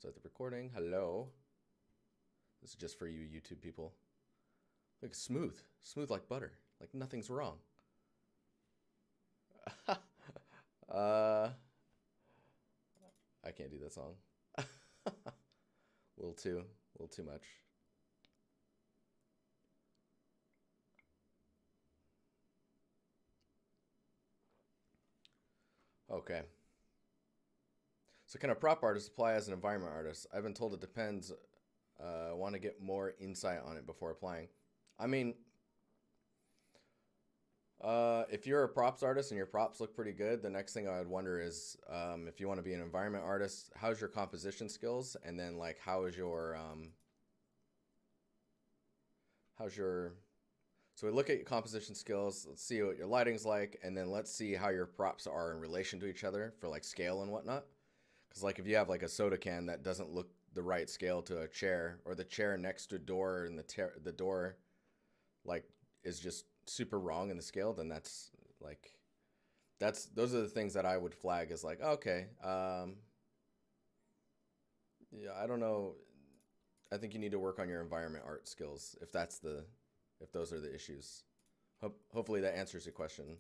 Start the recording. Hello. This is just for you YouTube people. Look, smooth. Smooth like butter. Like nothing's wrong. I can't do that song. A little too much. Okay. So can a prop artist apply as an environment artist? I've been told it depends. I want to get more insight on it before applying. I mean, if you're a props artist and your props look pretty good, the next thing I would wonder is if you want to be an environment artist, how's your composition skills? And then like, how's your, so we look at your composition skills, let's see what your lighting's like, and then let's see how your props are in relation to each other for like scale and whatnot. Because like if you have like a soda can that doesn't look the right scale to a chair, or the chair next to a door and the door like is just super wrong in the scale, then those are the things that I would flag as like, okay, yeah, I don't know. I think you need to work on your environment art skills if those are the issues. Hopefully that answers your question.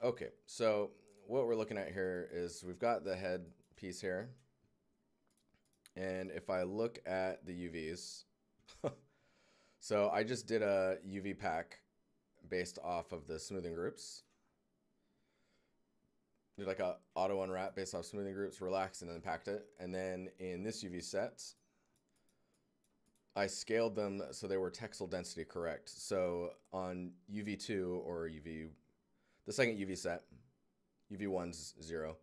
Okay, so what we're looking at here is we've got the head piece here. And if I look at the UVs, so I just did a UV pack based off of the smoothing groups. Did like a auto unwrap based off smoothing groups, relaxed, and then packed it. And then in this UV set, I scaled them so they were textile density correct. So on UV2 or the second UV set, UV1's 0.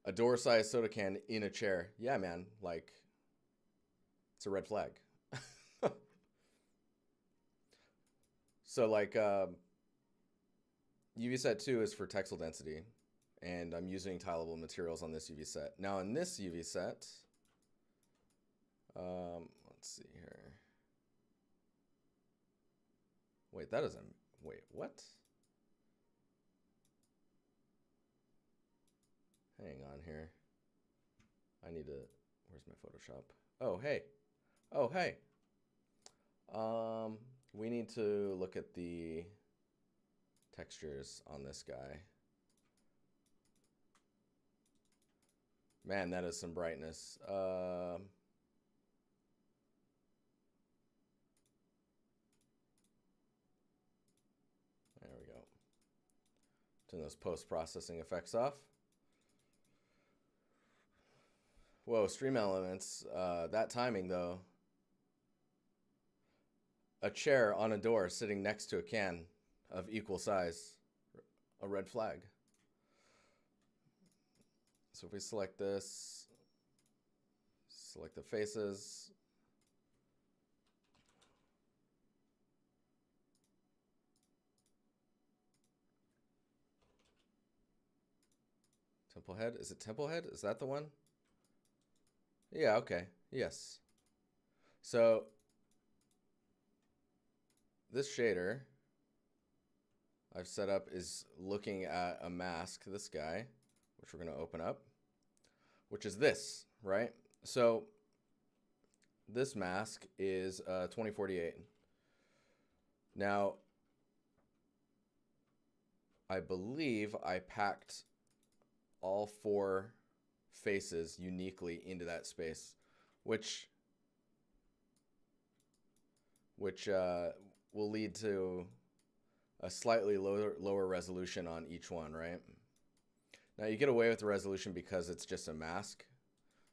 A door-sized soda can in a chair. Yeah, man, like, it's a red flag. So like, UV set 2 is for textile density, and I'm using tileable materials on this UV set. Now in this UV set, let's see here. Wait, what? Hang on here. I need to, where's my Photoshop? Oh, hey. Oh, hey. We need to look at the textures on this guy. Man, that is some brightness. There we go. Turn those post-processing effects off. Whoa, stream elements. That timing, though. A chair on a door sitting next to a can of equal size. A red flag. So if we select this, select the faces. Temple head? Is it temple head? Is that the one? Yeah, okay. Yes. So this shader I've set up is looking at a mask, this guy, which we're going to open up, which is this, right? So this mask is 2048. Now, I believe I packed all 4 faces uniquely into that space, which will lead to a slightly lower resolution on each one, right? Now you get away with the resolution because it's just a mask,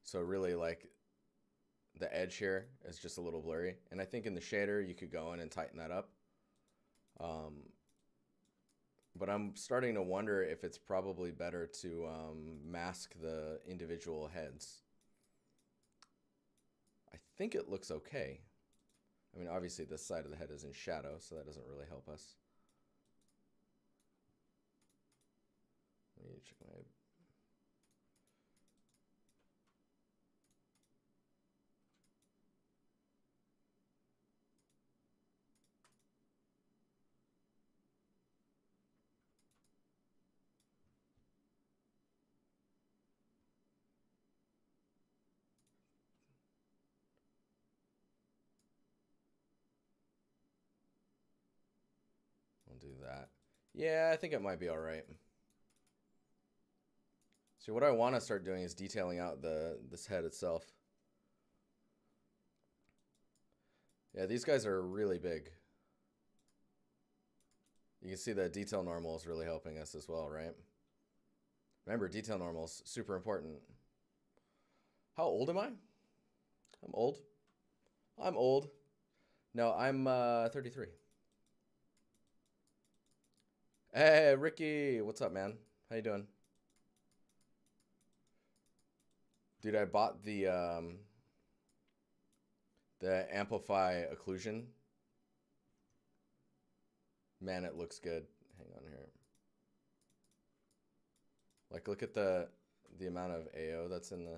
so really like the edge here is just a little blurry, and I think in the shader you could go in and tighten that up. But I'm starting to wonder if it's probably better to mask the individual heads. I think it looks okay. I mean, obviously this side of the head is in shadow, so that doesn't really help us. Let me check my... do that. Yeah, I think it might be all right. See, what I want to start doing is detailing out this head itself. Yeah, these guys are really big. You can see the detail normal is really helping us as well, right? Remember, detail normal is super important. How old am I? I'm old. I'm old. No, I'm 33. Hey, Ricky. What's up, man? How you doing? Dude, I bought the Amplify occlusion. Man, it looks good. Hang on here. Like, look at the amount of AO that's in the...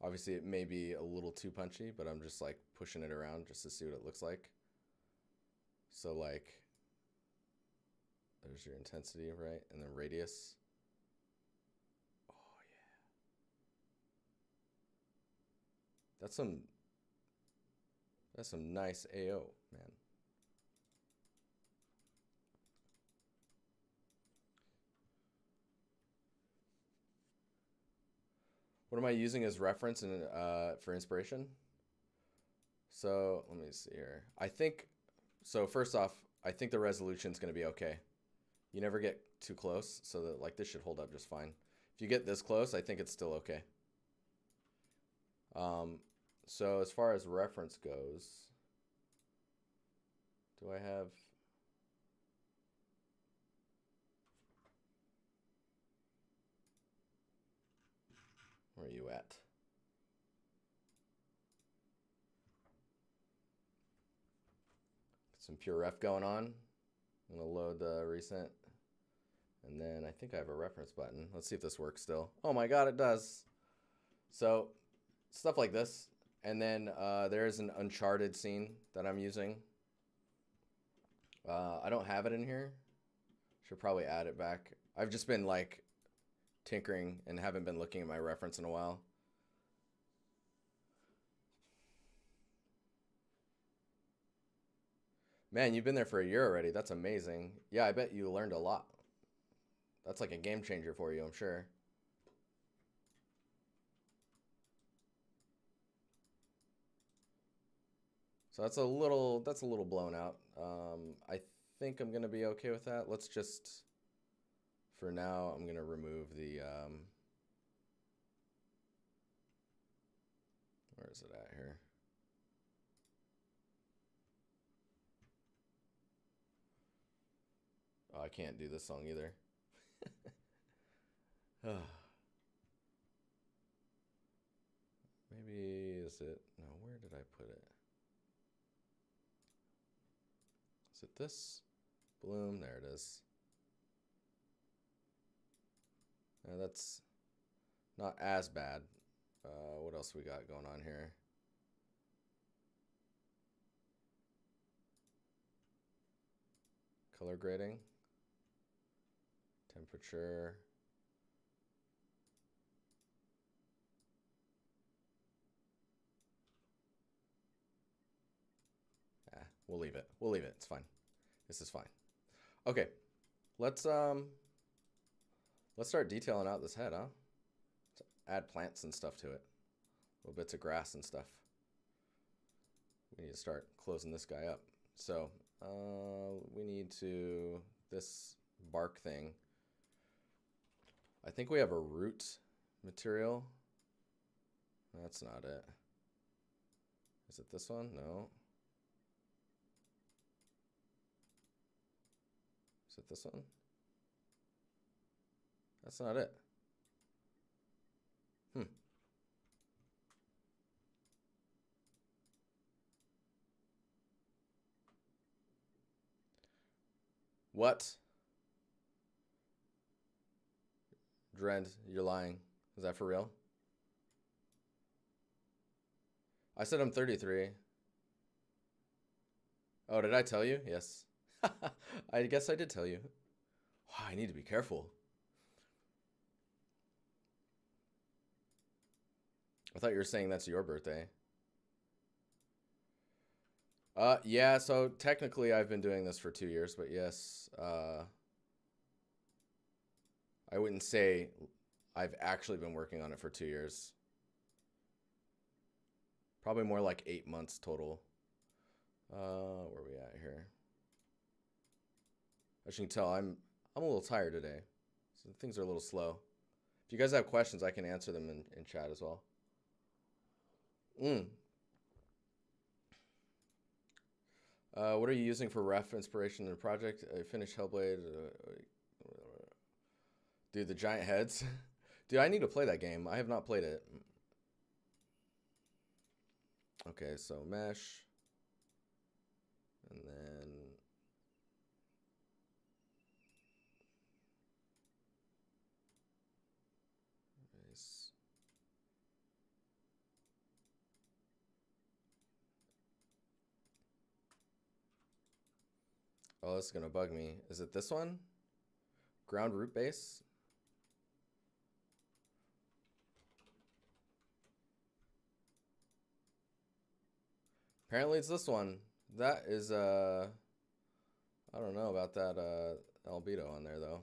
Obviously, it may be a little too punchy, but I'm just, like, pushing it around just to see what it looks like. So, like, there's your intensity, right? And then radius. Oh, yeah. That's some nice AO, man. What am I using as reference and for inspiration? So let me see here. I think, so first off, I think the resolution is going to be okay. You never get too close, so that like this should hold up just fine. If you get this close, I think it's still okay. So as far as reference goes, do I have... Where are you at? Some pure ref going on. I'm gonna load the recent. And then I think I have a reference button. Let's see if this works still. Oh my God, it does. So stuff like this. And then there's an Uncharted scene that I'm using. I don't have it in here. Should probably add it back. I've just been like tinkering and haven't been looking at my reference in a while. Man, you've been there for a year already. That's amazing. Yeah, I bet you learned a lot. That's like a game changer for you, I'm sure. So that's a little blown out. I think I'm gonna be okay with that. Let's just, for now, I'm gonna remove the where is it at here? Oh, I can't do this song either. Maybe is it? No, where did I put it? Is it this? Bloom, there it is. Now that's not as bad. What else we got going on here? Color grading. Temperature. We'll leave it. We'll leave it. It's fine. This is fine. Okay. Let's start detailing out this head, huh? Let's add plants and stuff to it. Little bits of grass and stuff. We need to start closing this guy up. So, we need to, this bark thing. I think we have a root material. That's not it. Is it this one? No. Is it this one? That's not it. What? Drend, you're lying. Is that for real? I said I'm 33. Oh, did I tell you? Yes. I guess I did tell you. Wow, I need to be careful. I thought you were saying that's your birthday. Yeah, so technically I've been doing this for 2 years, but yes, I wouldn't say I've actually been working on it for 2 years. Probably more like 8 months total. Where are we at here? As you can tell, I'm a little tired today, so things are a little slow. If you guys have questions, I can answer them in chat as well. What are you using for ref inspiration in the project? I finished Hellblade. Dude, the giant heads. Dude, I need to play that game. I have not played it. Okay, so mesh. And then... Nice. Oh, this is going to bug me. Is it this one? Ground root base? Apparently it's this one. That is, I don't know about that, albedo on there, though.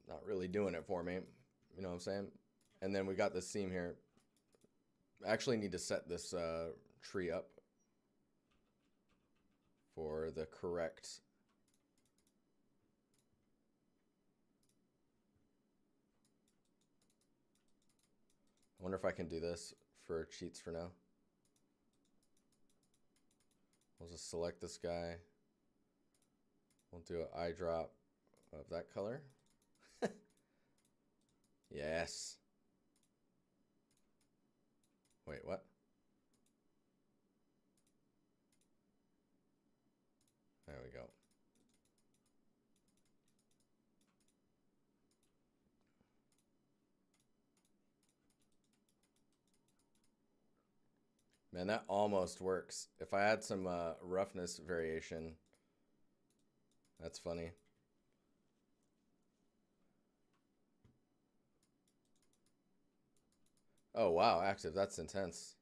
Not really doing it for me. You know what I'm saying? And then we got this seam here. I actually need to set this tree up for the correct... I wonder if I can do this for cheats for now. We'll just select this guy. We'll do an eye drop of that color. Yes. Wait, what? There we go. Man, that almost works. If I had some roughness variation, that's funny. Oh, wow, active. That's intense.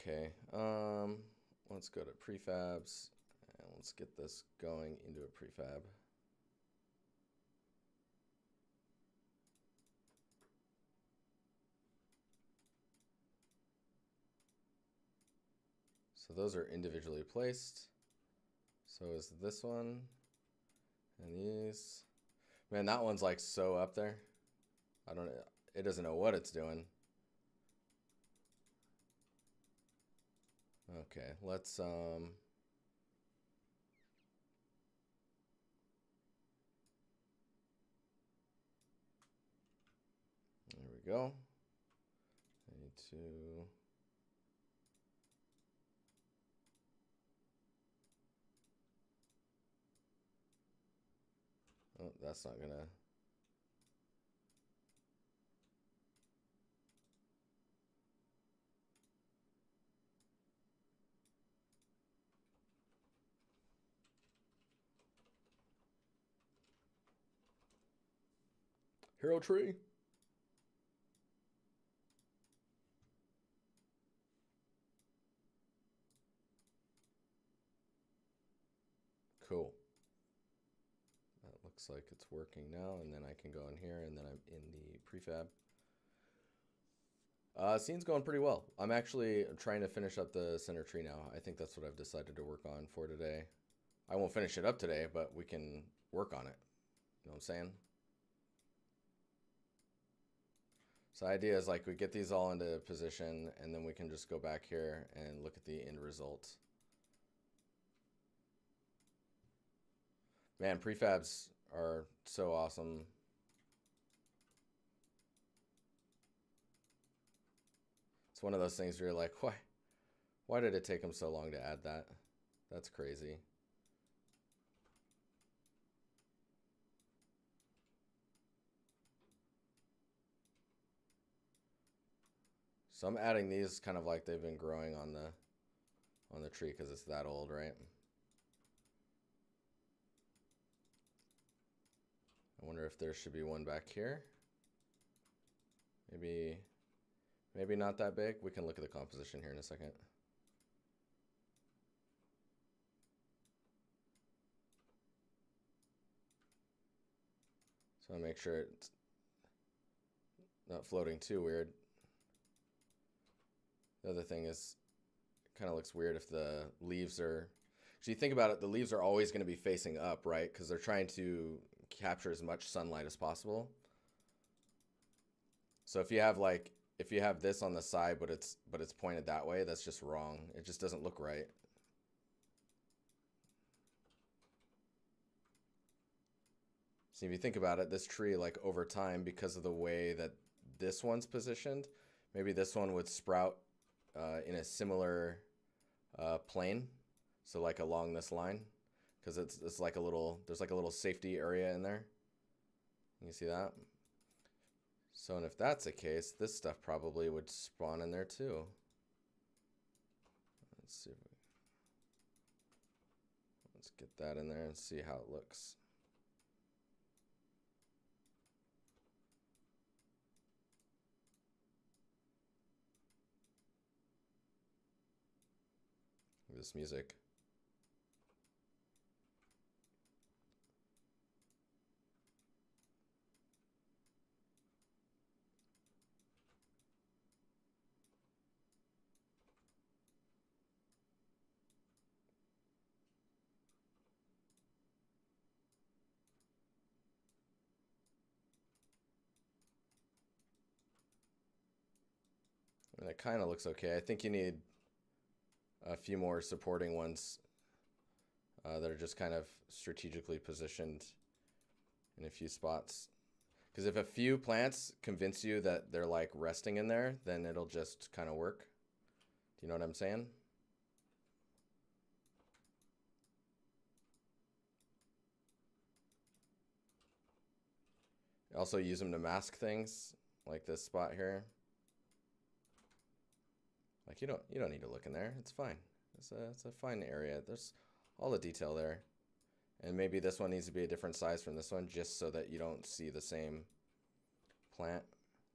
Okay, let's go to prefabs, and let's get this going into a prefab. So those are individually placed. So is this one, and these. Man, that one's like so up there. I don't know. It doesn't know what it's doing. Okay, let's there we go. I need to oh, that's not gonna hero tree. Cool. That looks like it's working now, and then I can go in here, and then I'm in the prefab. Scene's going pretty well. I'm actually trying to finish up the center tree now. I think that's what I've decided to work on for today. I won't finish it up today, but we can work on it. You know what I'm saying? So the idea is like we get these all into position, and then we can just go back here and look at the end result. Man, prefabs are so awesome. It's one of those things where you're like, why did it take them so long to add that? That's crazy. So I'm adding these kind of like they've been growing on the tree because it's that old, right? wonder if there should be one back here. Maybe not that big. We can look at the composition here in a second. So I make sure it's not floating too weird. The other thing is, it kind of looks weird if the leaves are, so you think about it, the leaves are always going to be facing up, right? Because they're trying to capture as much sunlight as possible. So if you have this on the side, but it's pointed that way, that's just wrong. It just doesn't look right. So if you think about it, this tree, like over time, because of the way that this one's positioned, maybe this one would sprout in a similar plane. So like along this line, because it's like there's like a little safety area in there. You see that? So, and if that's the case, this stuff probably would spawn in there too. Let's get that in there and see how it looks. This music. And it kind of looks okay. I think you need a few more supporting ones that are just kind of strategically positioned in a few spots. Because if a few plants convince you that they're like resting in there, then it'll just kind of work. Do you know what I'm saying? Also use them to mask things, like this spot here. Like you don't need to look in there. It's fine. It's a fine area. There's all the detail there. And maybe this one needs to be a different size from this one, just so that you don't see the same plant.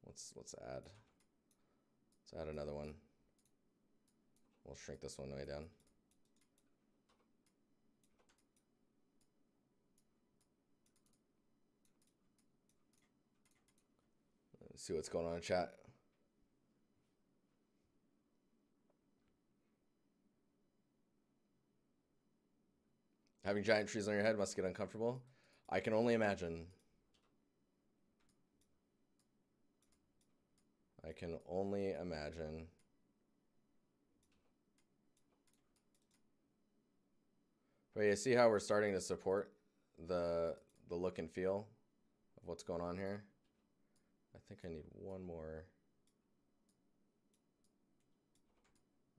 Let's add another one. We'll shrink this one way down. Let's see what's going on in chat. Having giant trees on your head must get uncomfortable. I can only imagine. I can only imagine. But you see how we're starting to support the look and feel of what's going on here? I think I need one more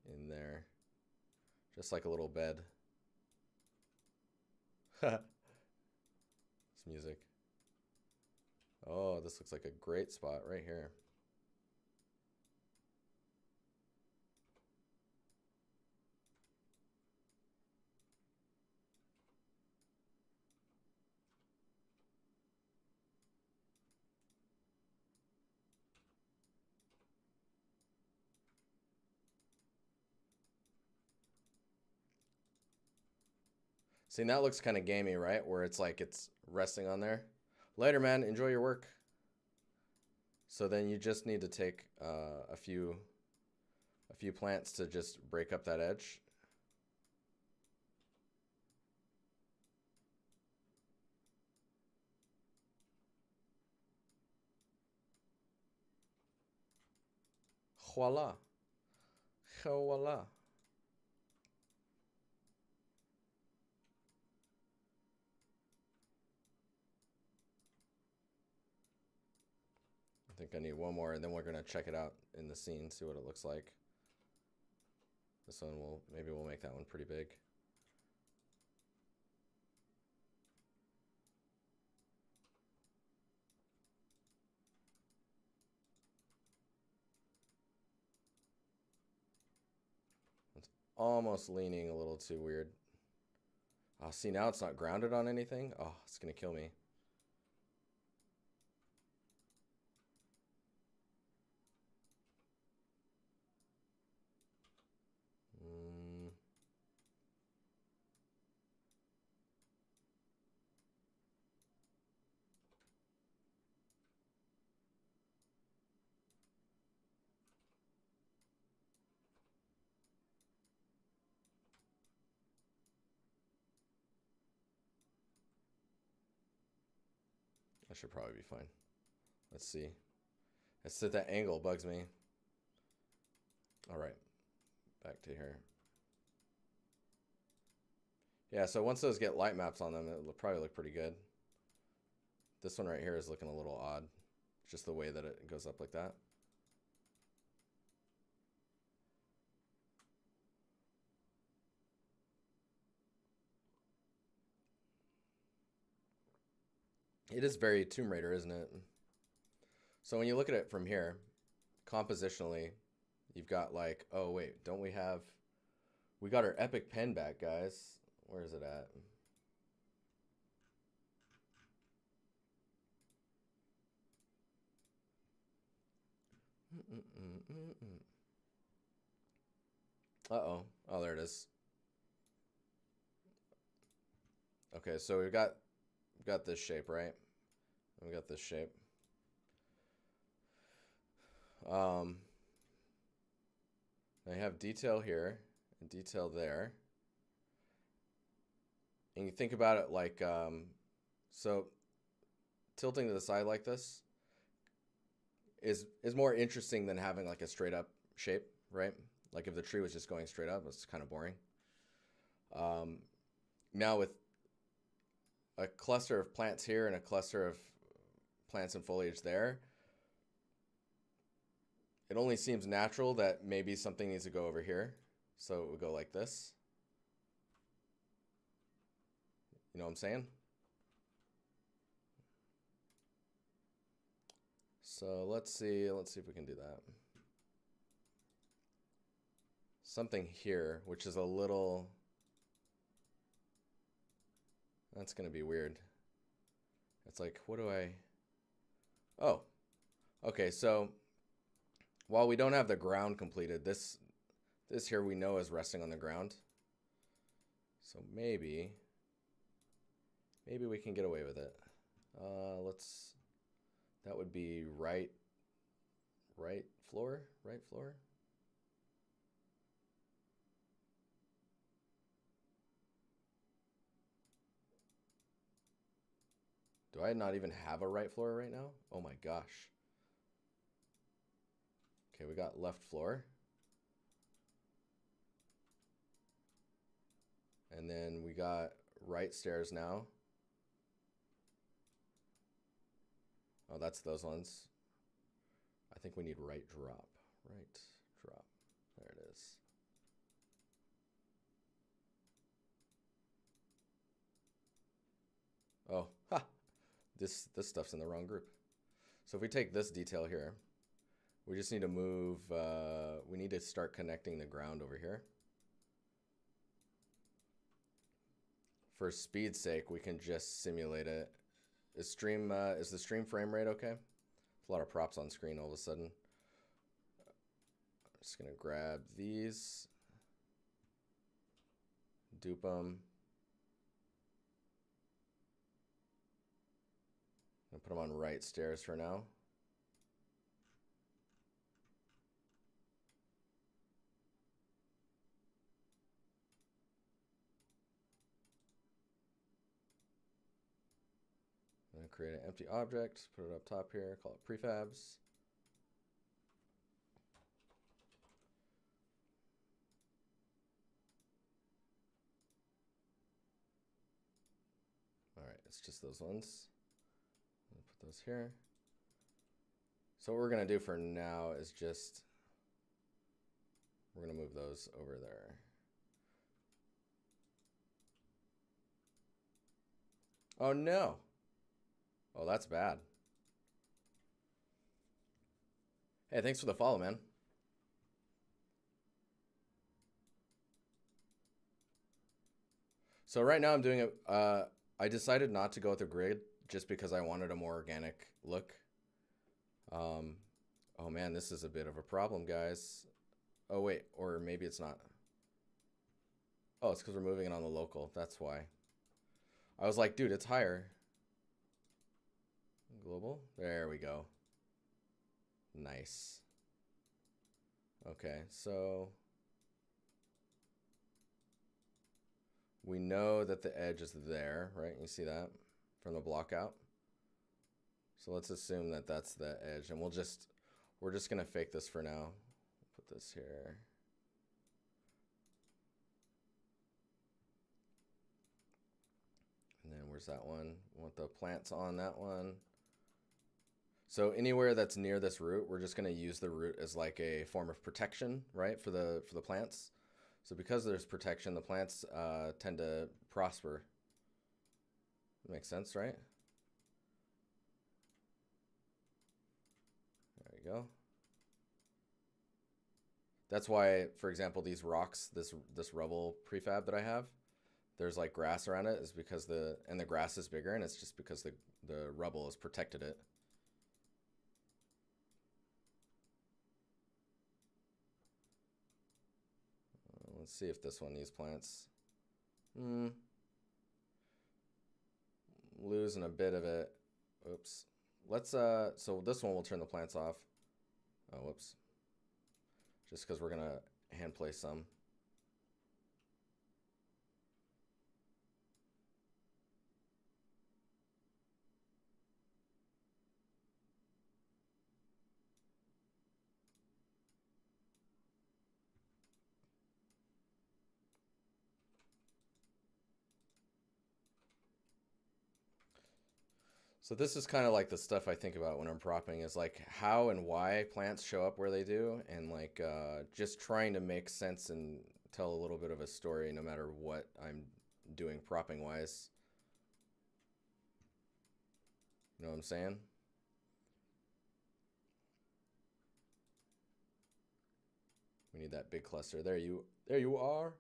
in there. Just like a little bed. This music. Oh, this looks like a great spot right here. See, that looks kind of gamey, right? Where it's like it's resting on there. Later, man. Enjoy your work. So then you just need to take a few plants to just break up that edge. Voila. Voila. I think I need one more, and then we're going to check it out in the scene, see what it looks like. This one maybe we'll make that one pretty big. It's almost leaning a little too weird. Oh, see, now it's not grounded on anything. Oh, it's going to kill me. That should probably be fine. Let's see. It's at that angle, bugs me. All right, back to here. Yeah, so once those get light maps on them, it'll probably look pretty good. This one right here is looking a little odd. Just the way that it goes up like that. It is very Tomb Raider, isn't it? So when you look at it from here, compositionally, you've got like, oh wait, don't we have, we got our epic pen back, guys. Where is it at? Uh-oh. Oh, there it is. Okay, so we've got this shape, right? We got this shape. I have detail here and detail there. And you think about it like, so tilting to the side like this is more interesting than having like a straight up shape, right? Like if the tree was just going straight up, it's kind of boring. Now with a cluster of plants here and a cluster of plants and foliage there, it only seems natural that maybe something needs to go over here. So it would go like this. You know what I'm saying? So let's see if we can do that. Something here, which is a little, that's gonna be weird. It's like, what do I, oh, okay, so while we don't have the ground completed, this here we know is resting on the ground. So maybe we can get away with it. That would be right floor. Do I not even have a right floor right now? Oh my gosh. Okay, we got left floor. And then we got right stairs now. Oh, that's those ones. I think we need right drop. Right drop. There it is. Oh, ha! This stuff's in the wrong group. So if we take this detail here, we just need to move, we need to start connecting the ground over here. For speed's sake, we can just simulate it. Is the stream frame rate okay? There's a lot of props on screen all of a sudden. I'm just gonna grab these, dupe them, and put them on right stairs for now. Create an empty object, put it up top here, call it prefabs. All right, it's just those ones. I'll put those here. So what we're gonna do for now is just, we're gonna move those over there. Oh no. Oh, that's bad. Hey, thanks for the follow, man. So right now I'm doing it, I decided not to go with the grid just because I wanted a more organic look. Oh man, this is a bit of a problem, guys. Oh wait, or maybe it's not. Oh, it's because we're moving it on the local, that's why. I was like, dude, it's higher. Global, there we go. Nice. Okay, so we know that the edge is there, right? You see that from the block out? So let's assume that that's the edge, and we're just gonna fake this for now. Put this here. And then where's that one? We want the plants on that one. So anywhere that's near this root, we're just gonna use the root as like a form of protection, right? For the plants. So because there's protection, the plants tend to prosper. Makes sense, right? There you go. That's why, for example, these rocks, this rubble prefab that I have, there's like grass around it, is because the grass is bigger, and it's just because the rubble has protected it. Let's see if this one needs plants. Losing a bit of it. Oops. Let's so this one we'll turn the plants off. Oh, whoops. Just because we're gonna hand place some. So this is kind of like the stuff I think about when I'm propping, is like how and why plants show up where they do, and like just trying to make sense and tell a little bit of a story no matter what I'm doing propping wise. You know what I'm saying? We need that big cluster. There you are.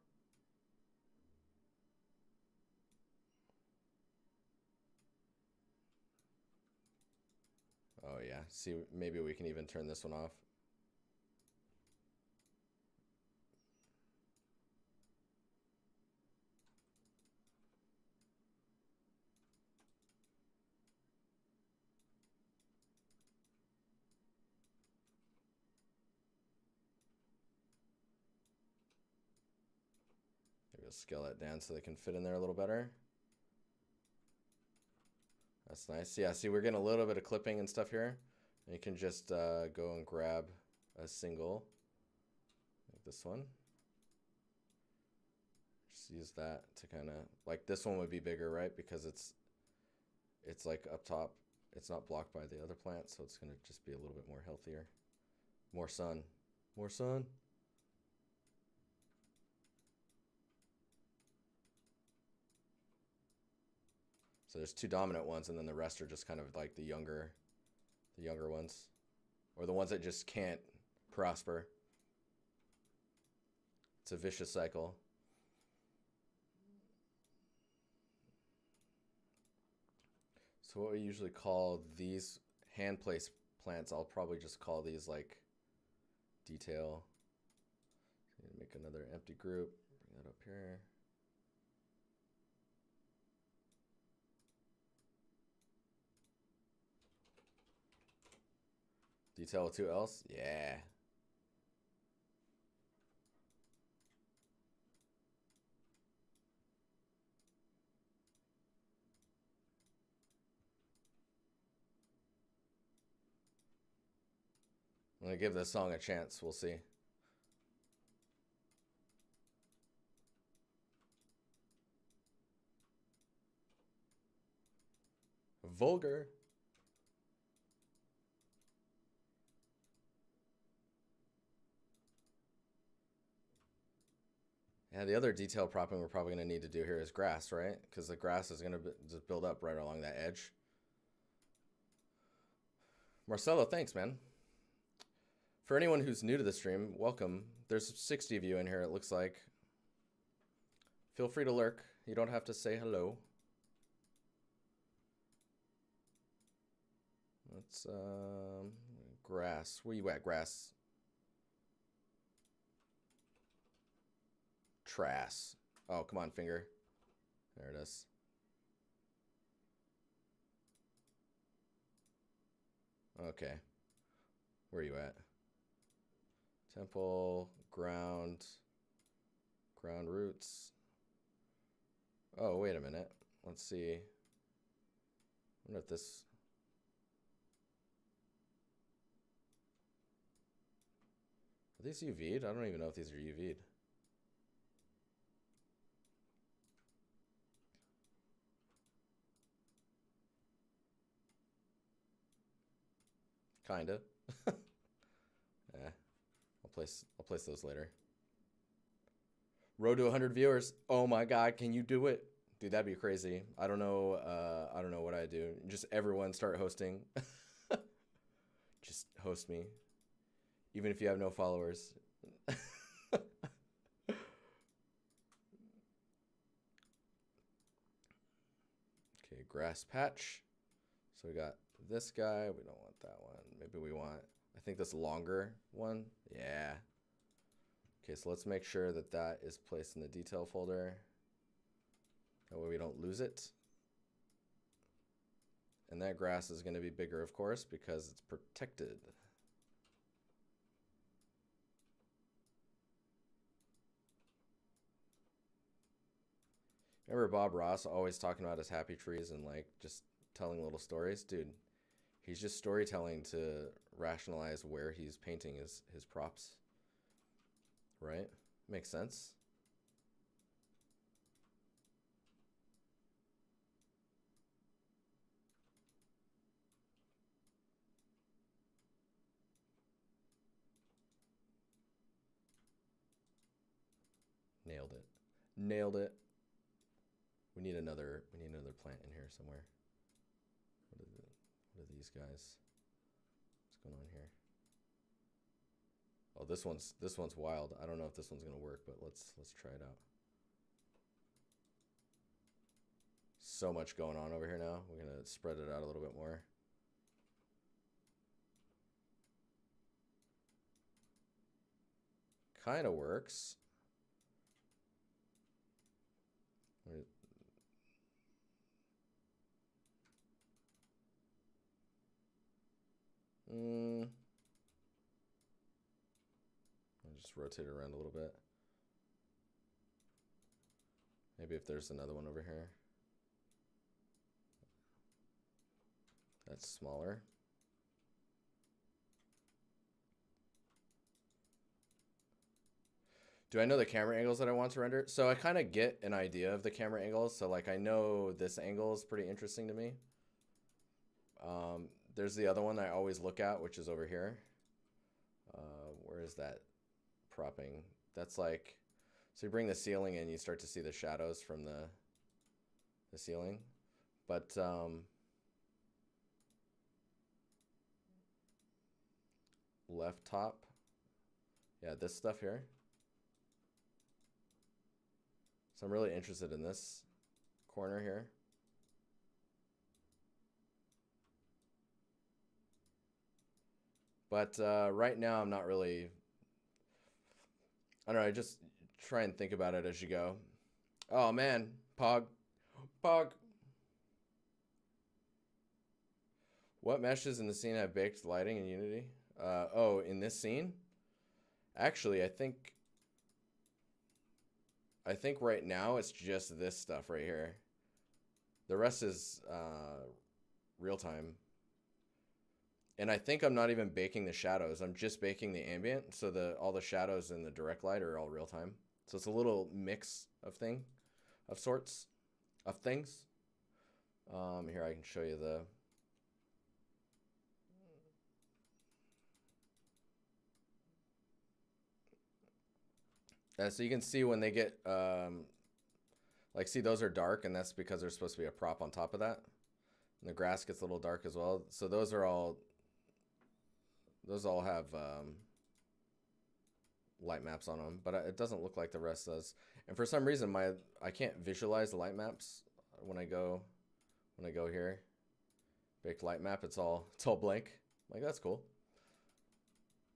Oh yeah, see, maybe we can even turn this one off. Maybe we'll scale that down so they can fit in there a little better. That's nice. Yeah, see, we're getting a little bit of clipping and stuff here. And you can just go and grab a single, like this one. Just use that to kind of, like this one would be bigger, right? Because it's like up top. It's not blocked by the other plant, so it's going to just be a little bit more healthier. More sun. More sun. So there's two dominant ones, and then the rest are just kind of like the younger ones, or the ones that just can't prosper. It's a vicious cycle. So what we usually call these hand place plants, I'll probably just call these like detail. Make another empty group, bring that up here. Detail with two L's? Yeah. I'm gonna give this song a chance, we'll see. Vulgar. Yeah, the other detail propping we're probably going to need to do here is grass, right? Because the grass is going to just build up right along that edge. Marcelo, thanks, man. For anyone who's new to the stream, welcome. There's 60 of you in here, it looks like. Feel free to lurk. You don't have to say hello. Let's, grass. Where you at, grass? Trass. Oh, come on, finger. There it is. Okay. Where are you at? Temple, ground roots. Oh, wait a minute. Let's see. I wonder if this... Are these UV'd? I don't even know if these are UV'd. Kinda. Yeah, I'll place those later. Road to 100 viewers. Oh my god, can you do it? Dude, that'd be crazy. I don't know what I do. Just everyone start hosting. Just host me. Even if you have no followers. Okay, grass patch. So we got this guy. We don't want that one. Maybe we want, I think this longer one. Yeah. Okay, so let's make sure that that is placed in the detail folder. That way we don't lose it. And that grass is going to be bigger, of course, because it's protected. Remember Bob Ross always talking about his happy trees and like just telling little stories? Dude, he's just storytelling to rationalize where he's painting his props. Right? Makes sense. Nailed it. Nailed it. We need another plant in here somewhere. What are these guys? What's going on here? Oh, this one's wild. I don't know if this one's gonna work, but let's try it out. So much going on over here now. We're gonna spread it out a little bit more. Kind of works. I'll just rotate it around a little bit. Maybe if there's another one over here. That's smaller. Do I know the camera angles that I want to render? So I kind of get an idea of the camera angles. So like I know this angle is pretty interesting to me. There's the other one that I always look at, which is over here. Where is that propping? That's like, so you bring the ceiling in, you start to see the shadows from the ceiling. But left top, yeah, this stuff here. So I'm really interested in this corner here. But right now I'm not really, I don't know, I just try and think about it as you go. Oh man, Pog. What meshes in the scene have baked lighting in Unity? Oh, in this scene? Actually, I think right now it's just this stuff right here. The rest is real time. And I think I'm not even baking the shadows. I'm just baking the ambient. So all the shadows in the direct light are all real time. So it's a little mix of things. Here I can show you the. So you can see when they get, like see those are dark and that's because there's supposed to be a prop on top of that. And the grass gets a little dark as well. So those all have light maps on them, but it doesn't look like the rest does. And for some reason I can't visualize the light maps when I go here. Baked light map, it's all blank. Like that's cool.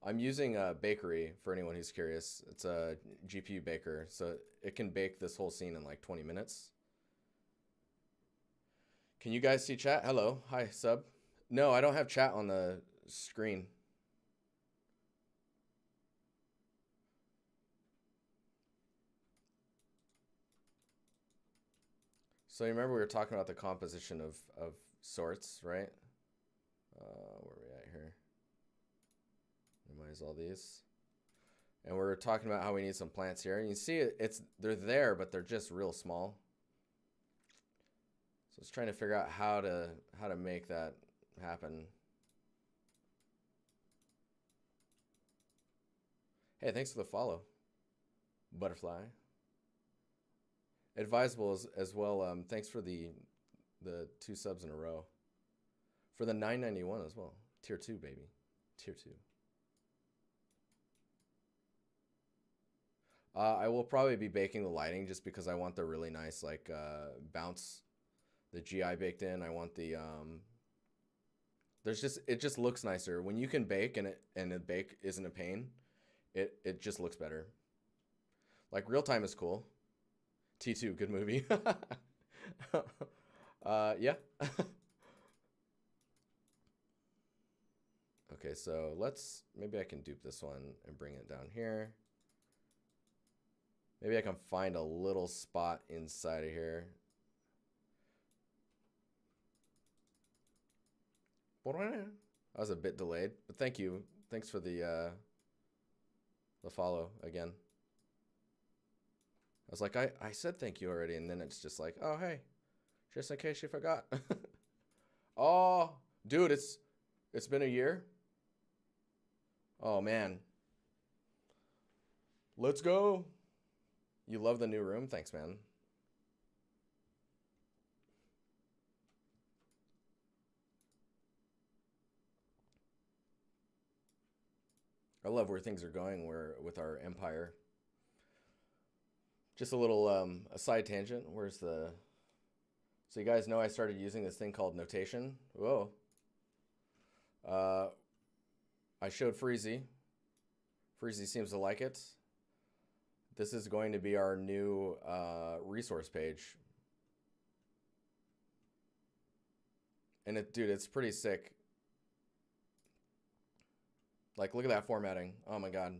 I'm using a bakery for anyone who's curious. It's a GPU baker, so it can bake this whole scene in like 20 minutes. Can you guys see chat? Hello, hi, sub. No, I don't have chat on the screen. So you remember we were talking about the composition of sorts, right? Where are we at here? Minimize all these. And we're talking about how we need some plants here. You see they're there, but they're just real small. So it's trying to figure out how to make that happen. Hey, thanks for the follow, Butterfly. Advisable as well. Thanks for the 2 subs in a row. For the 991 as well. Tier 2, baby. Tier 2. I will probably be baking the lighting just because I want the really nice like bounce, the GI baked in. I want the it just looks nicer when you can bake and the bake isn't a pain. It just looks better. Like Real Time is cool. T2, good movie. Yeah. Okay, so maybe I can dupe this one and bring it down here. Maybe I can find a little spot inside of here. I was a bit delayed, but thank you. Thanks for the follow again. I was like, I said thank you already, and then it's just like, oh, hey, just in case you forgot. Oh, dude, it's been a year. Oh, man. Let's go. You love the new room? Thanks, man. I love where things are going with our empire. Just a little a side tangent. So you guys know I started using this thing called notation. Whoa. I showed Freezy. Freezy seems to like it. This is going to be our new resource page. And dude, it's pretty sick. Like, look at that formatting. Oh my God.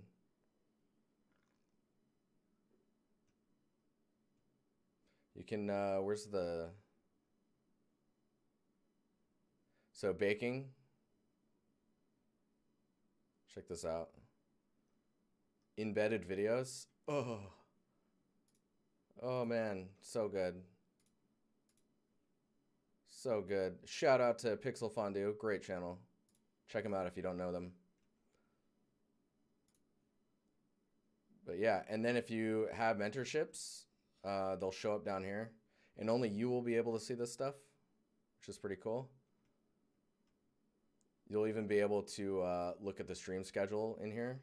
You can, where's so baking. Check this out. Embedded videos. Oh man, so good. So good. Shout out to Pixel Fondue, great channel. Check them out if you don't know them. But yeah, and then if you have mentorships, they'll show up down here, and only you will be able to see this stuff, which is pretty cool. You'll even be able to look at the stream schedule in here.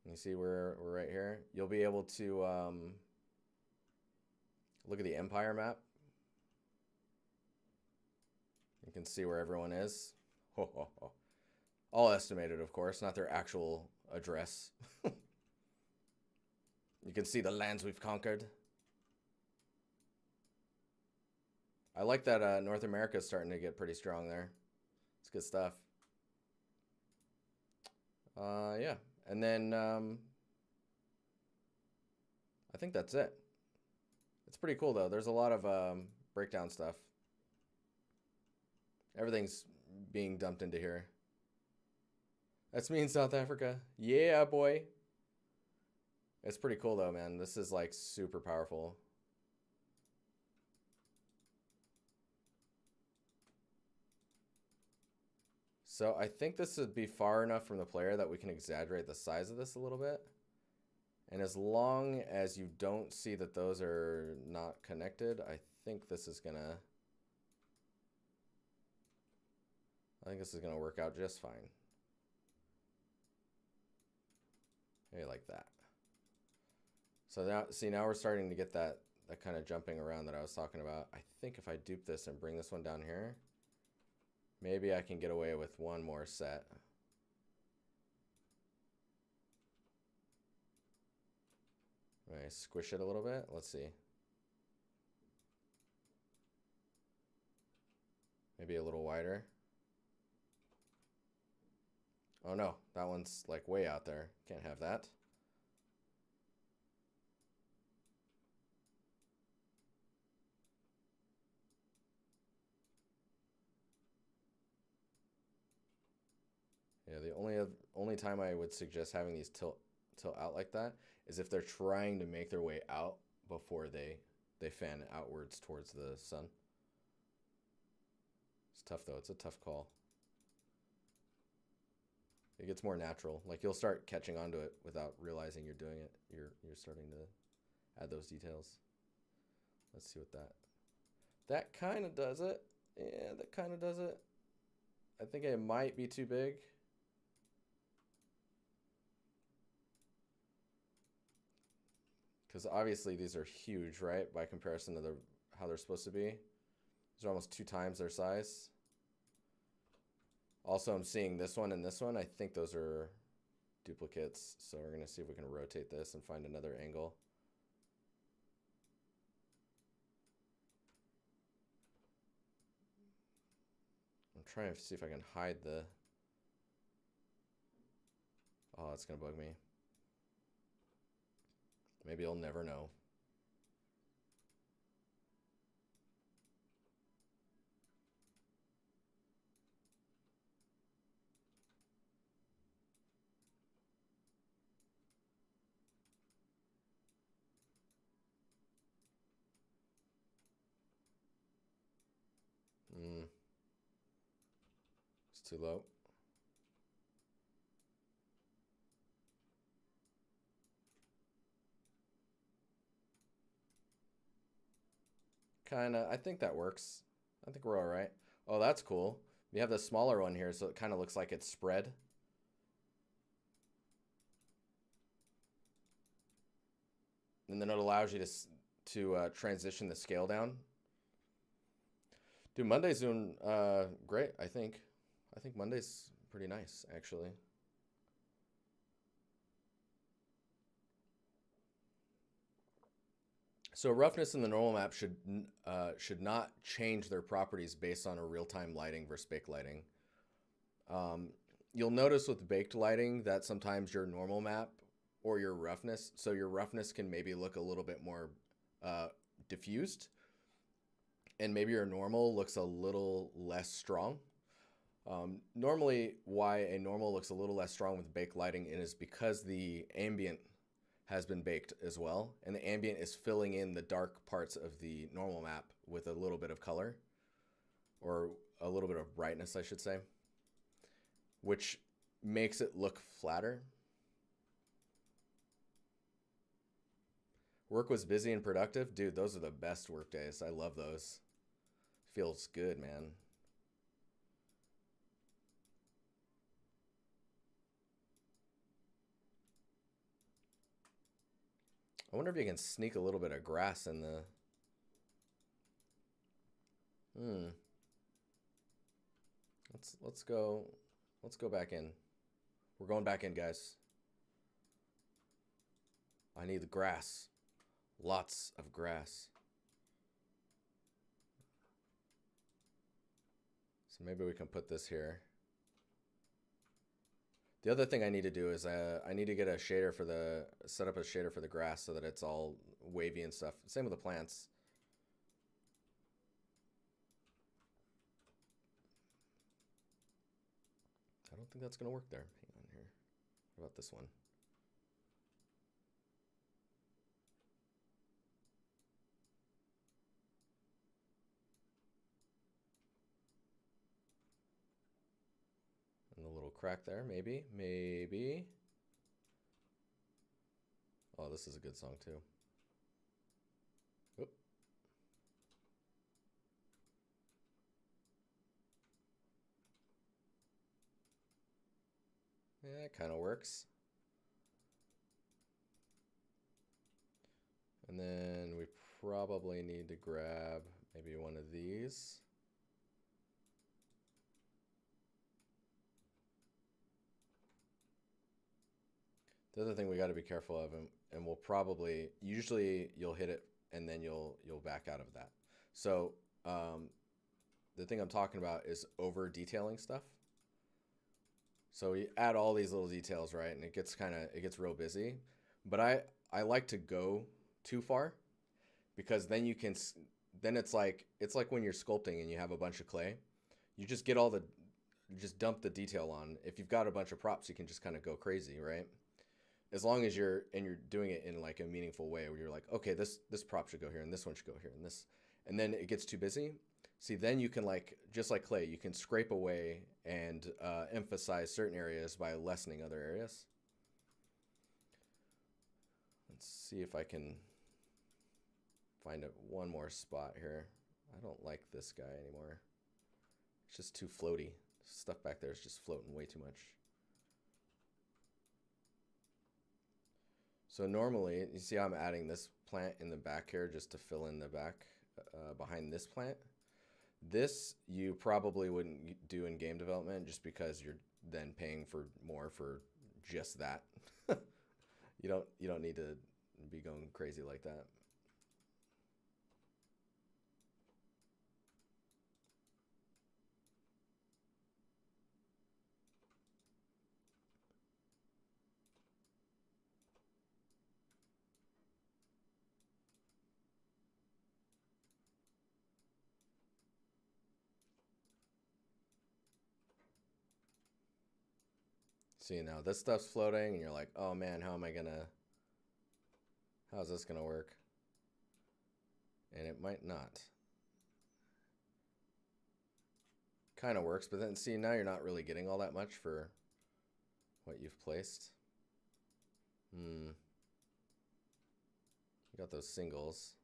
You see we're right here. You'll be able to look at the empire map. You can see where everyone is. All estimated, of course, not their actual address. You can see the lands we've conquered. I like that North America is starting to get pretty strong there. It's good stuff. Yeah. And then I think that's it. It's pretty cool, though. There's a lot of breakdown stuff. Everything's being dumped into here. That's me in South Africa. Yeah, boy. It's pretty cool, though, man. This is, like, super powerful. So I think this would be far enough from the player that we can exaggerate the size of this a little bit. And as long as you don't see that those are not connected, I think this is gonna work out just fine. Maybe like that. So now, see, now we're starting to get that kind of jumping around that I was talking about. I think if I dupe this and bring this one down here, maybe I can get away with one more set. I squish it a little bit. Let's see. Maybe a little wider. Oh no, that one's like way out there. Can't have that. Yeah, the only time I would suggest having these tilt out like that is if they're trying to make their way out before they fan outwards towards the sun. It's tough though. It's a tough call. It gets more natural. Like you'll start catching onto it without realizing you're doing it. You're starting to add those details. Let's see what that kind of does it. Yeah, that kind of does it. I think it might be too big. Because obviously these are huge, right? By comparison to how they're supposed to be. These are almost 2 times their size. Also, I'm seeing this one and this one. I think those are duplicates. So we're going to see if we can rotate this and find another angle. I'm trying to see if I can hide the... Oh, that's going to bug me. Maybe you'll never know. It's too low. Kinda, I think that works. I think we're all right. Oh, that's cool. We have the smaller one here, so it kind of looks like it's spread. And then it allows you to transition the scale down. Dude, Monday's doing great, I think. I think Monday's pretty nice, actually. So roughness in the normal map should not change their properties based on a real-time lighting versus baked lighting. You'll notice with baked lighting that sometimes your normal map or your roughness, so your roughness can maybe look a little bit more diffused, and maybe your normal looks a little less strong. Normally, why a normal looks a little less strong with baked lighting is because the ambient has been baked as well, and the ambient is filling in the dark parts of the normal map with a little bit of color, or a little bit of brightness, I should say, which makes it look flatter. Work was busy and productive. Dude, those are the best work days. I love those. Feels good, man. I wonder if you can sneak a little bit of grass in the... Let's go back in. We're going back in, guys. I need the grass. Lots of grass. So maybe we can put this here. The other thing I need to do is I need to get a shader for the, set up a shader for the grass so that it's all wavy and stuff. Same with the plants. I don't think that's going to work there. Hang on here. What about this one? And a little crack there, maybe. Oh, this is a good song too. Oop. Yeah, it kind of works. And then we probably need to grab maybe one of these. The other thing we got to be careful of, and we'll probably, usually you'll hit it and then you'll back out of that. So the thing I'm talking about is over detailing stuff. So you add all these little details, right? And it gets real busy. But I like to go too far, because then you can, then it's like when you're sculpting and you have a bunch of clay. You just get all the just dump the detail on. If you've got a bunch of props, you can just kind of go crazy, right? As long as you're doing it in like a meaningful way where you're like, okay, this prop should go here and this one should go here and this, and then it gets too busy. See, then you can, like, just like clay, you can scrape away and emphasize certain areas by lessening other areas. Let's see if I can find one more spot here. I don't like this guy anymore. It's just too floaty. Stuff back there is just floating way too much. So normally, you see how I'm adding this plant in the back here just to fill in the back behind this plant. This you probably wouldn't do in game development just because you're then paying for more for just that. You don't need to be going crazy like that. See, now this stuff's floating and you're like, oh man, how's this gonna work? And it might not. Kind of works, but then see, now you're not really getting all that much for what you've placed. You got those singles.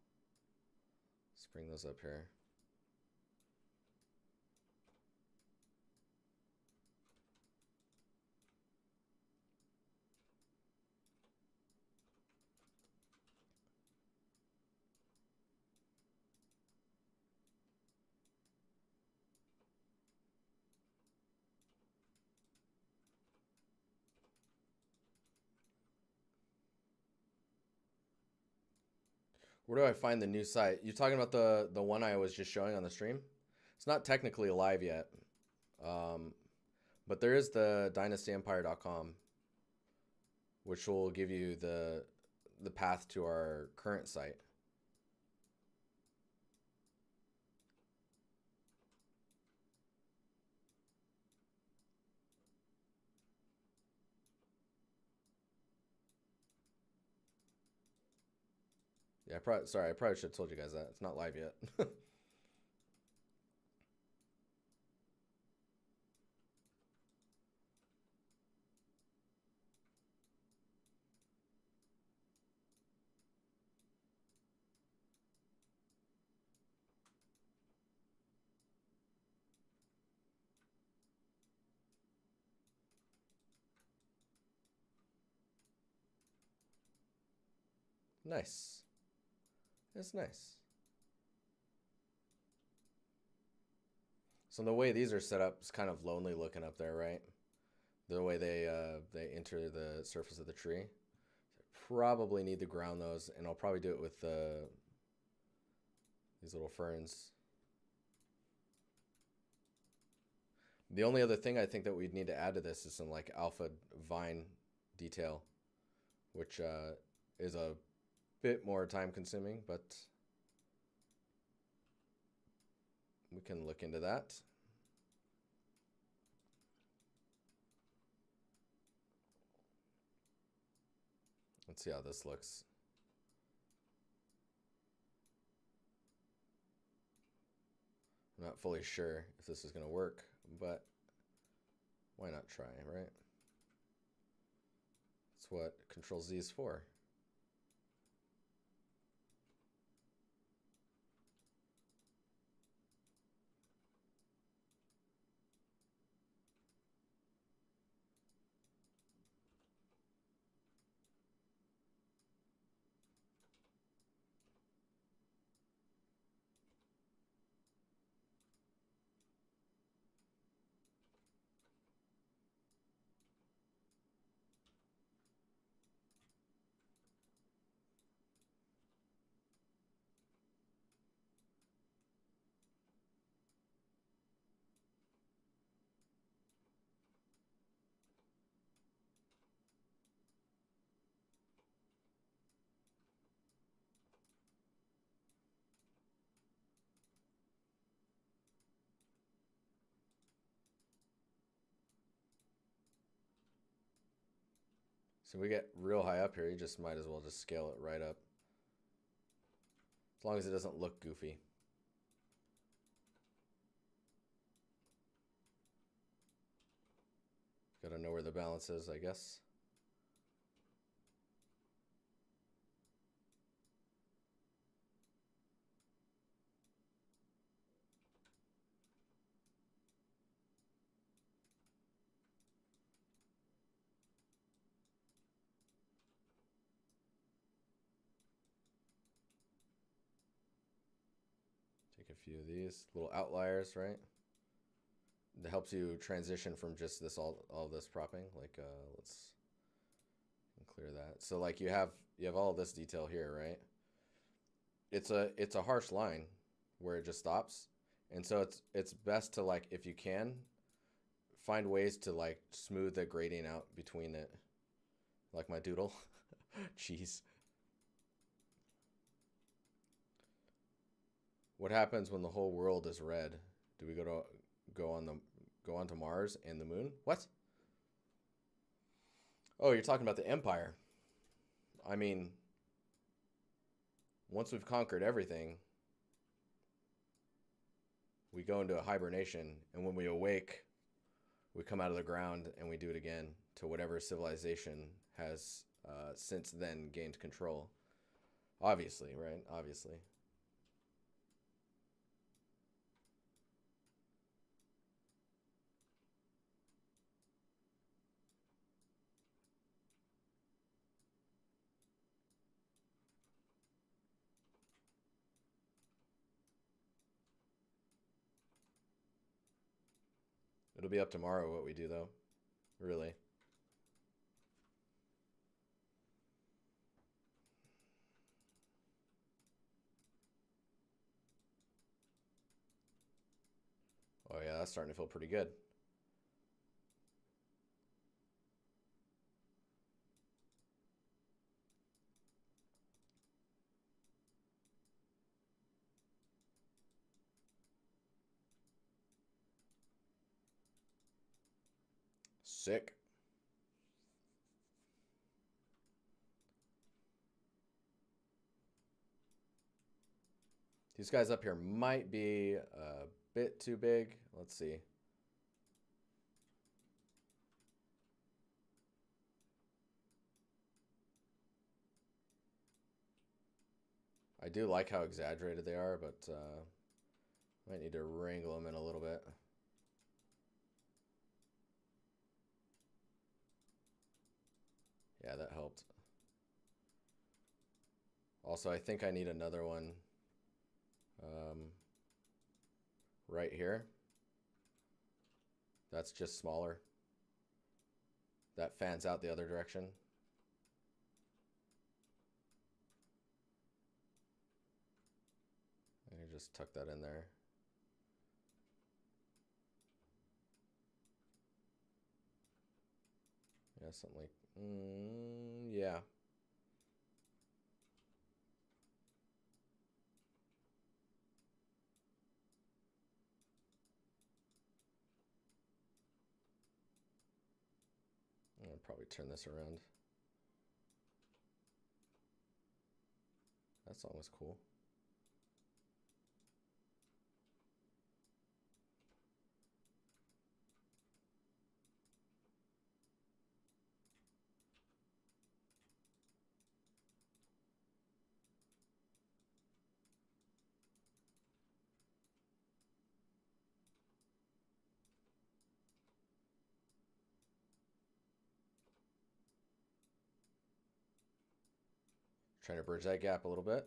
Let's bring those up here. Where do I find the new site? You're talking about the one I was just showing on the stream? It's not technically live yet. But there is the DiNustyEmpire.com, which will give you the path to our current site. Yeah, sorry, I probably should have told you guys that. It's not live yet. Nice. It's nice. So the way these are set up is kind of lonely looking up there, right? The way they enter the surface of the tree. Probably need to ground those, and I'll probably do it with these little ferns. The only other thing I think that we'd need to add to this is some like alpha vine detail, which is a bit more time consuming, but we can look into that. Let's see how this looks. I'm not fully sure if this is going to work, but why not try, right? That's what Control Z is for. So we get real high up here, you just might as well just scale it right up. As long as it doesn't look goofy. Gotta know where the balance is, I guess. Take a few of these little outliers, right? That helps you transition from just this all this propping. Like let's clear that. So like you have all this detail here, right? It's a harsh line where it just stops, and so it's best to, like, if you can, find ways to like smooth the gradient out between it, like my doodle. Jeez. What happens when the whole world is red? Do we go onto Mars and the moon? What? Oh, you're talking about the Empire. I mean, once we've conquered everything, we go into a hibernation, and when we awake, we come out of the ground and we do it again to whatever civilization has since then gained control. Obviously, right? Obviously. It'll be up tomorrow what we do, though. Really. Oh yeah, that's starting to feel pretty good. Sick. These guys up here might be a bit too big. Let's see. I do like how exaggerated they are, but might need to wrangle them in a little bit. Yeah, that helped. Also, I think I need another one right here. That's just smaller. That fans out the other direction. I can just tuck that in there. Yeah, something like, yeah. I'll probably turn this around. That song was cool. Trying to bridge that gap a little bit.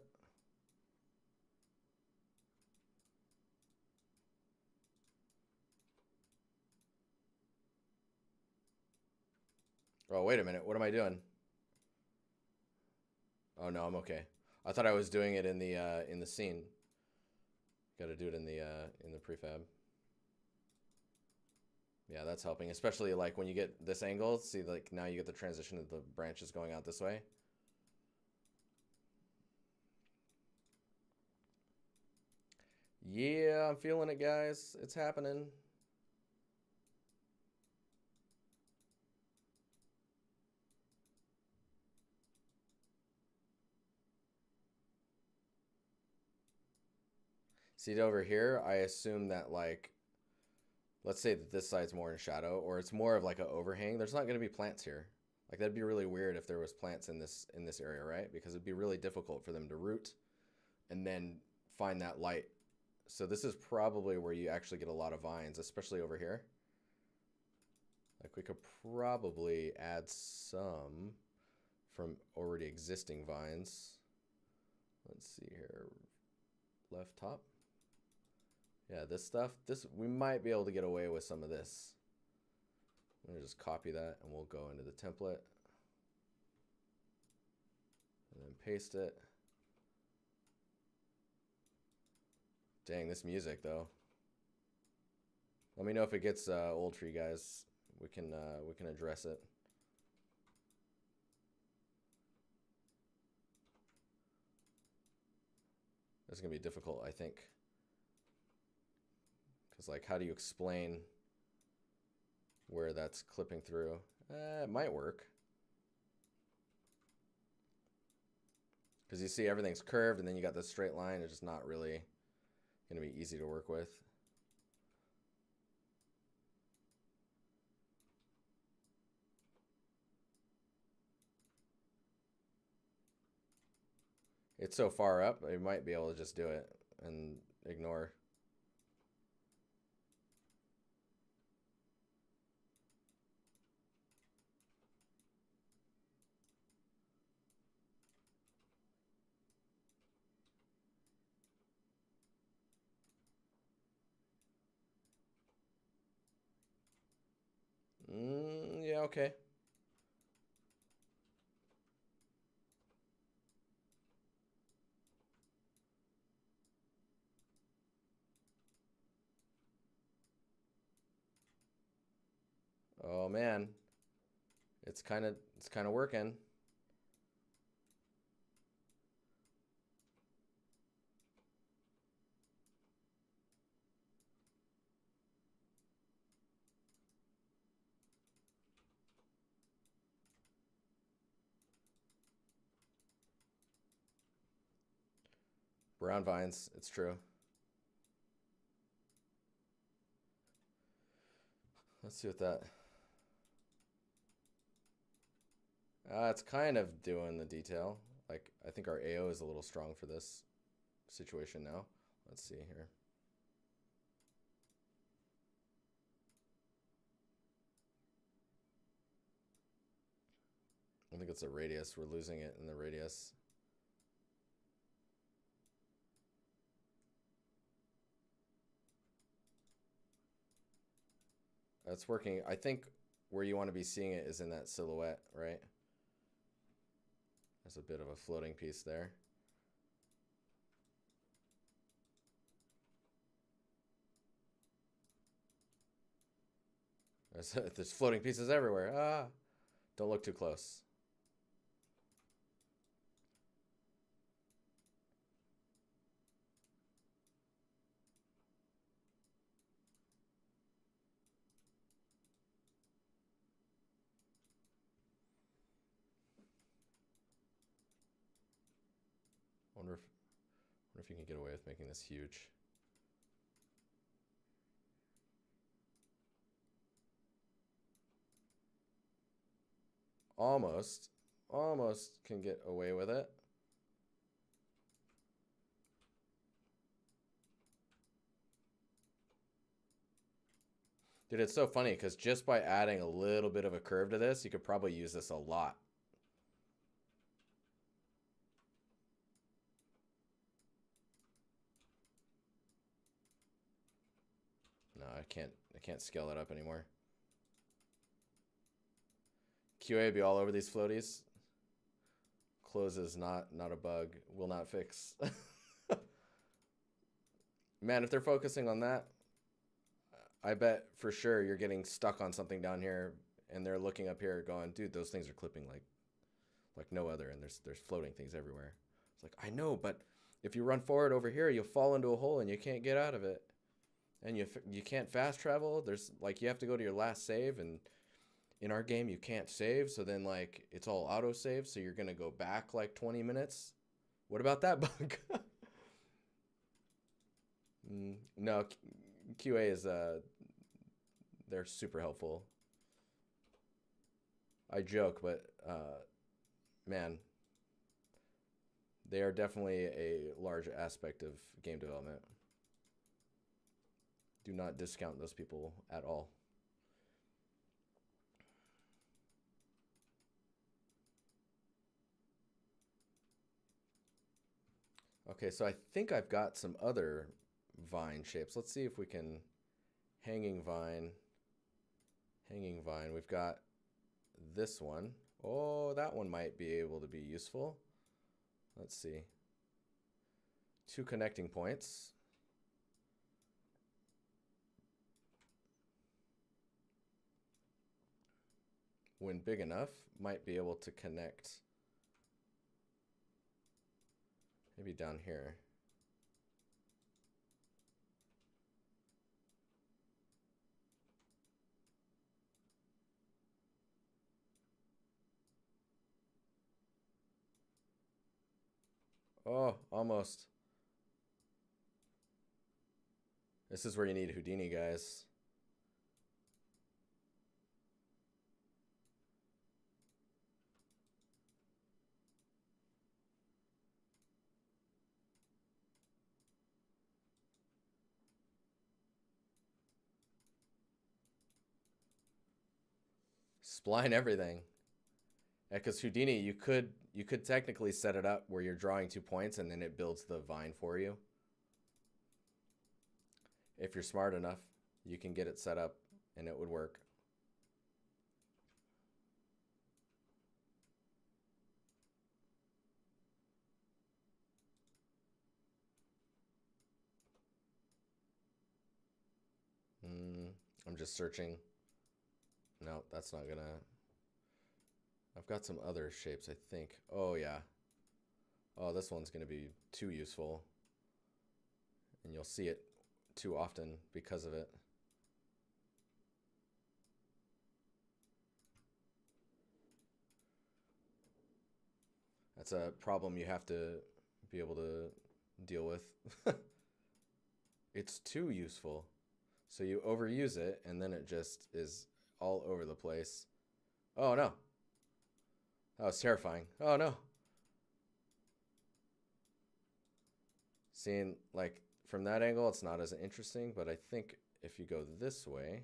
Oh, wait a minute. What am I doing? Oh no, I'm okay. I thought I was doing it in the scene. Got to do it in the prefab. Yeah, that's helping, especially like when you get this angle. See, like now you get the transition of the branches going out this way. Yeah, I'm feeling it, guys. It's happening. See over here, I assume that like, let's say that this side's more in shadow, or it's more of like an overhang. There's not going to be plants here. Like that'd be really weird if there was plants in this area, right? Because it'd be really difficult for them to root and then find that light. So this is probably where you actually get a lot of vines, especially over here. Like we could probably add some from already existing vines. Let's see here, left top. Yeah, this stuff, we might be able to get away with some of this. I'm gonna just copy that and we'll go into the template and then paste it. Dang, this music though. Let me know if it gets old for you guys. We can address it. It's gonna be difficult, I think. Because like, how do you explain where that's clipping through? It might work. Because you see everything's curved and then you got this straight line. It's just not really going to be easy to work with. It's so far up, you might be able to just do it and ignore. Yeah, okay. Oh man, it's kind of working. Brown vines, it's true. Let's see what that. It's kind of doing the detail. Like, I think our AO is a little strong for this situation now. Let's see here. I think it's a radius. We're losing it in the radius. That's working. I think where you want to be seeing it is in that silhouette, right? There's a bit of a floating piece there. There's floating pieces everywhere. Ah, don't look too close. Wonder if you can get away with making this huge. Almost can get away with it. Dude, it's so funny because just by adding a little bit of a curve to this, you could probably use this a lot. No, I can't scale that up anymore. QA be all over these floaties. Close is not a bug. Will not fix. Man, if they're focusing on that, I bet for sure you're getting stuck on something down here and they're looking up here going, dude, those things are clipping like no other, and there's floating things everywhere. It's like, I know, but if you run forward over here, you'll fall into a hole and you can't get out of it. And you can't fast travel. There's like, you have to go to your last save, and in our game you can't save, so then like it's all auto save, so you're gonna go back like 20 minutes. What about that bug? No, QA is they're super helpful. I joke, but man, they are definitely a large aspect of game development. Do not discount those people at all. Okay, so I think I've got some other vine shapes. Let's see if we can hanging vine. Hanging vine. We've got this one. Oh, that one might be able to be useful. Let's see. 2 connecting points. When big enough, might be able to connect maybe down here. Oh, almost. This is where you need Houdini, guys. Spline everything. Yeah, because Houdini, you could technically set it up where you're drawing 2 points and then it builds the vine for you. If you're smart enough, you can get it set up and it would work. I'm just searching. No, that's not gonna. I've got some other shapes, I think. Oh, yeah. Oh, this one's gonna be too useful. And you'll see it too often because of it. That's a problem you have to be able to deal with. It's too useful. So you overuse it, and then it just is all over the place. Oh, no. That was terrifying. Oh, no. Seeing, like, from that angle, it's not as interesting, but I think if you go this way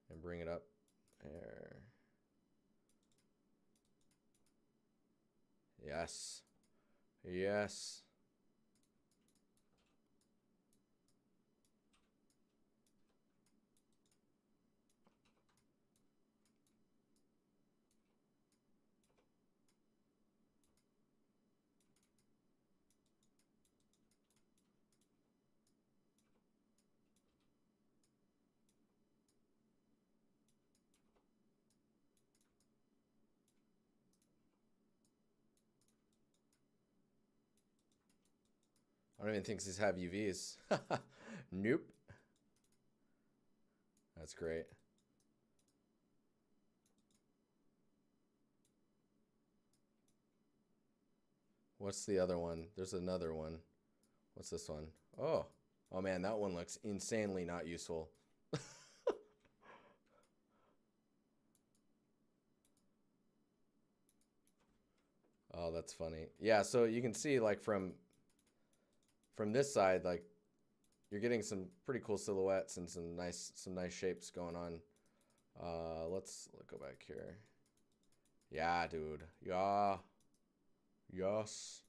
and bring it up there. Yes. Yes. I don't even think these have UVs. Nope. That's great. What's the other one? There's another one. What's this one? Oh. Oh man, that one looks insanely not useful. Oh, that's funny. Yeah, so you can see like from this side, like you're getting some pretty cool silhouettes and some nice shapes going on. Let's go back here. Yeah, dude. Yeah. Yes.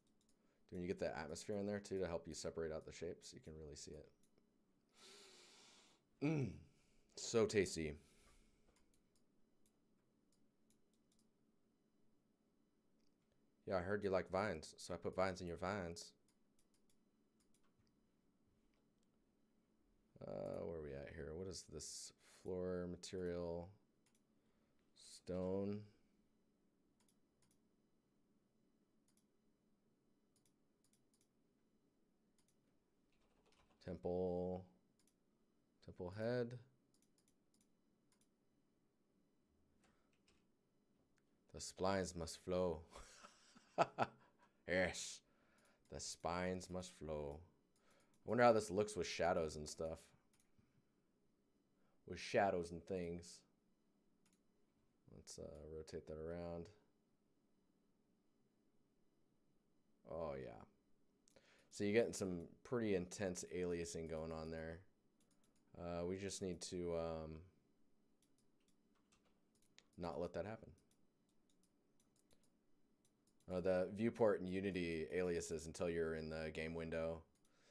Dude, you get the atmosphere in there too to help you separate out the shapes. You can really see it. So tasty. Yeah, I heard you like vines, so I put vines in your vines. Where are we at here? What is this floor material? Stone. Temple head. The splines must flow. Yes, the spines must flow. I wonder how this looks with shadows and stuff. With shadows and things. Let's rotate that around. Oh yeah. So you're getting some pretty intense aliasing going on there. We just need to not let that happen. The viewport in Unity aliases until you're in the game window.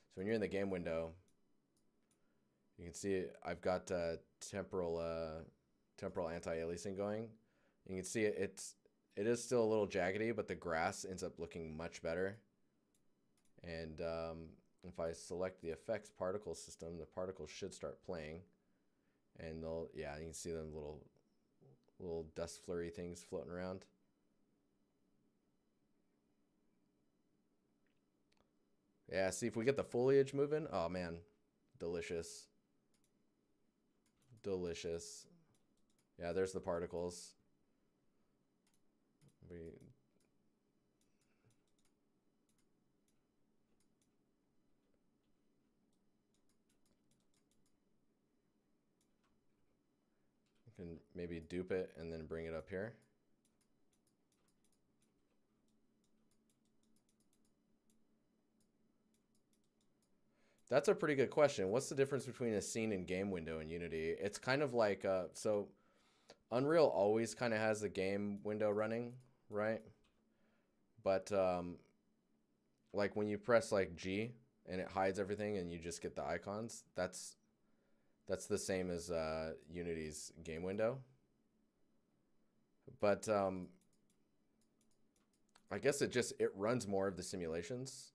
So when you're in the game window, you can see I've got temporal anti-aliasing going. You can see it is still a little jaggedy, but the grass ends up looking much better. And if I select the effects particle system, the particles should start playing. And you can see them little dust flurry things floating around. Yeah, see if we get the foliage moving. Oh man, delicious. Delicious. Yeah, there's the particles. We can maybe dupe it and then bring it up here. That's a pretty good question. What's the difference between a scene and game window in Unity? It's kind of like, so Unreal always kind of has the game window running, right? But like when you press like G and it hides everything and you just get the icons, that's the same as Unity's game window. But I guess it runs more of the simulations.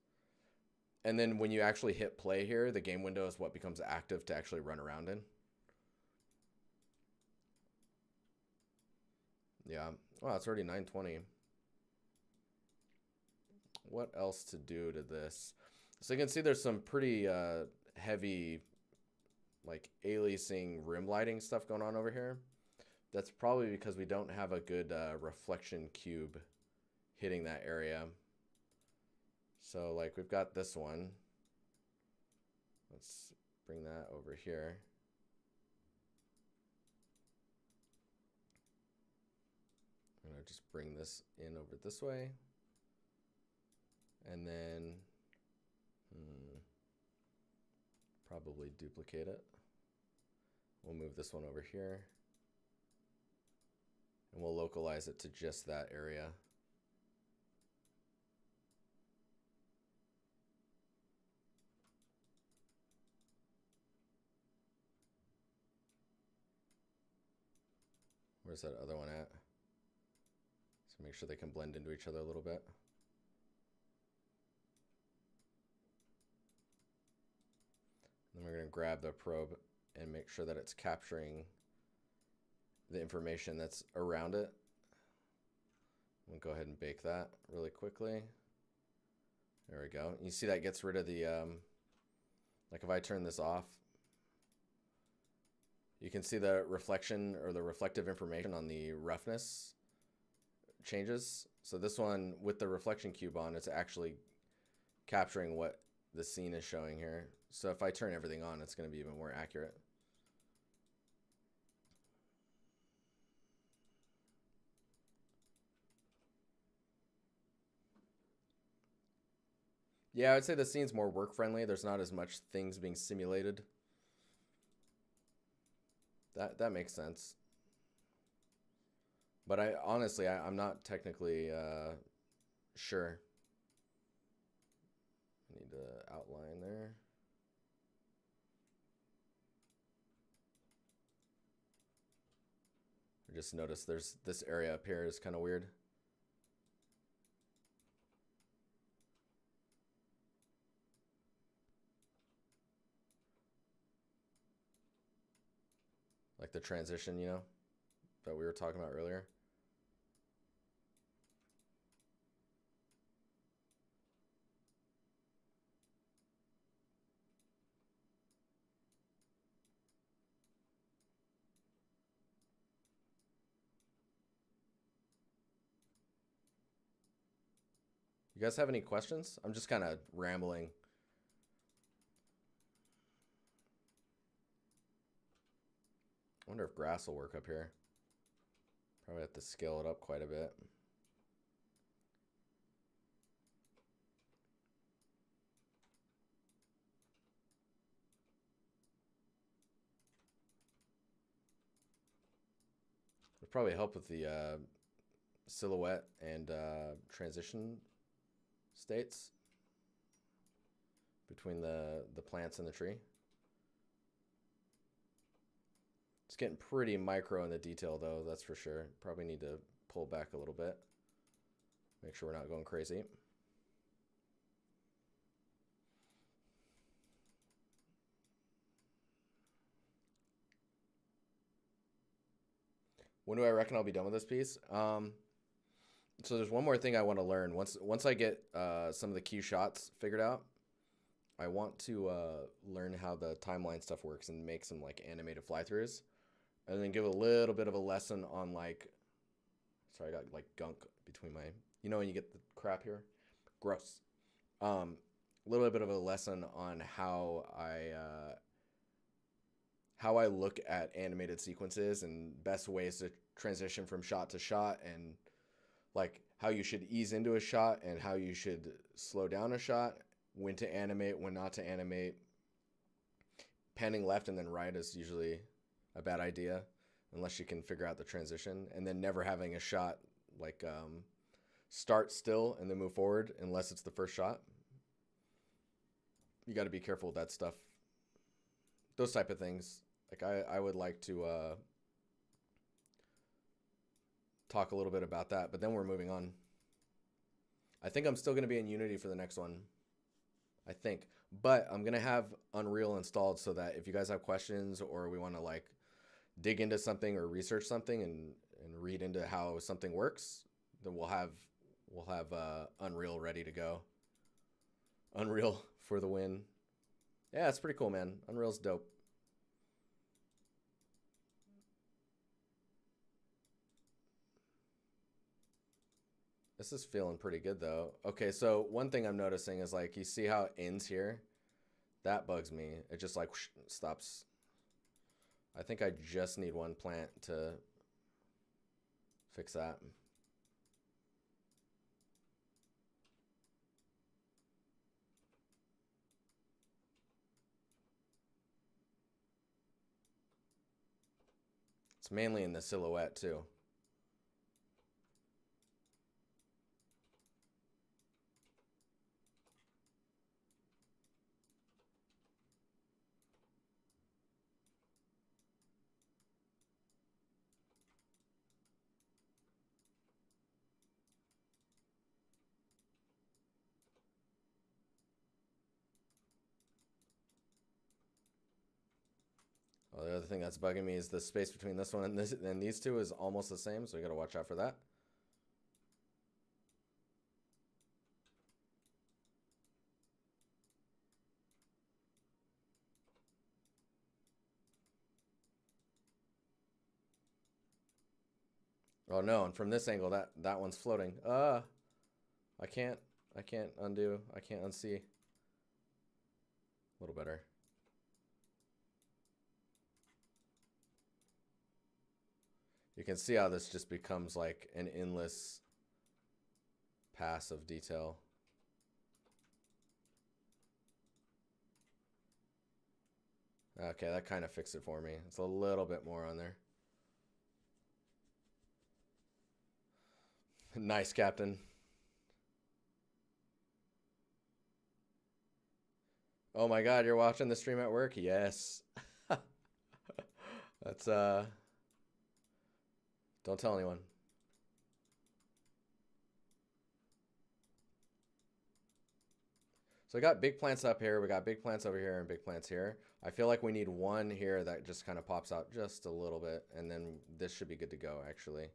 And then when you actually hit play here, the game window is what becomes active to actually run around in. Yeah. Wow, it's already 9:20. What else to do to this? So you can see there's some pretty heavy like aliasing rim lighting stuff going on over here. That's probably because we don't have a good reflection cube hitting that area. So like we've got this one. Let's bring that over here. I'm gonna just bring this in over this way. And then probably duplicate it. We'll move this one over here. And we'll localize it to just that area. Where's that other one at? So make sure they can blend into each other a little bit. Then we're going to grab the probe and make sure that it's capturing the information that's around it. We'll go ahead and bake that really quickly. There we go. You see that gets rid of the, like if I turn this off, you can see the reflection or the reflective information on the roughness changes. So this one with the reflection cube on, it's actually capturing what the scene is showing here. So if I turn everything on, it's going to be even more accurate. Yeah, I'd say the scene's more work friendly. There's not as much things being simulated. That makes sense. But honestly, I'm not technically sure. I need to outline there. I just noticed there's this area up here is kind of weird. Like the transition, you know, that we were talking about earlier. You guys have any questions? I'm just kind of rambling. wonder if grass will work up here. Probably have to scale it up quite a bit. It'll probably help with the silhouette and transition states between the plants and the tree. It's getting pretty micro in the detail though, that's for sure. Probably need to pull back a little bit. Make sure we're not going crazy. When do I reckon I'll be done with this piece? So there's one more thing I want to learn. Once I get some of the key shots figured out, I want to learn how the timeline stuff works and make some like animated fly-throughs, and then give a little bit of a lesson on like, sorry, I got like gunk between my, you know when you get the crap here? Gross. A little bit of a lesson on how I look at animated sequences and best ways to transition from shot to shot, and like how you should ease into a shot and how you should slow down a shot, when to animate, when not to animate. Panning left and then right is usually a bad idea unless you can figure out the transition, and then never having a shot like start still and then move forward unless it's the first shot. You got to be careful with that stuff. Those type of things. Like I would like to talk a little bit about that, but then we're moving on. I think I'm still going to be in Unity for the next one. I think. But I'm going to have Unreal installed so that if you guys have questions or we want to like dig into something or research something and read into how something works, then we'll have Unreal ready to go. Unreal for the win. Yeah, it's pretty cool, man. Unreal's dope. This is feeling pretty good though. Okay, so one thing I'm noticing is like, you see how it ends here? That bugs me. It just like whoosh, stops. I think I just need one plant to fix that. It's mainly in the silhouette too. Well, the other thing that's bugging me is the space between this one and this and these two is almost the same, so we gotta watch out for that. Oh no, and from this angle that one's floating. I can't undo. I can't unsee. A little better. You can see how this just becomes like an endless pass of detail. Okay, that kind of fixed it for me. It's a little bit more on there. Nice, Captain. Oh my God, you're watching the stream at work? Yes. That's don't tell anyone. So we got big plants up here, we got big plants over here and big plants here. I feel like we need one here that just kind of pops out just a little bit, and then this should be good to go actually.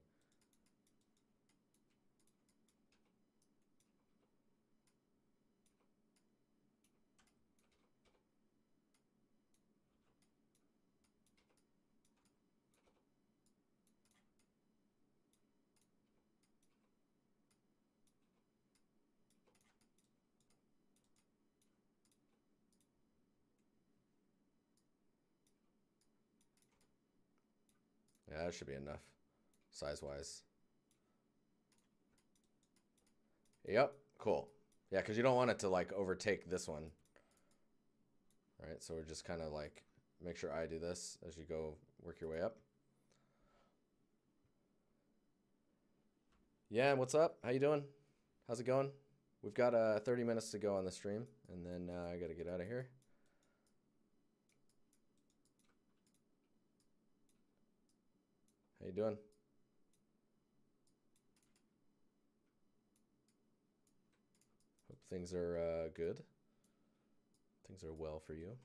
Yeah, that should be enough, size-wise. Yep, cool. Yeah, because you don't want it to like overtake this one. Right, so we're just kind of like, make sure I do this as you go work your way up. Yeah, what's up? How you doing? How's it going? We've got 30 minutes to go on the stream, and then I got to get out of here. How you doing? Hope things are good. Things are well for you.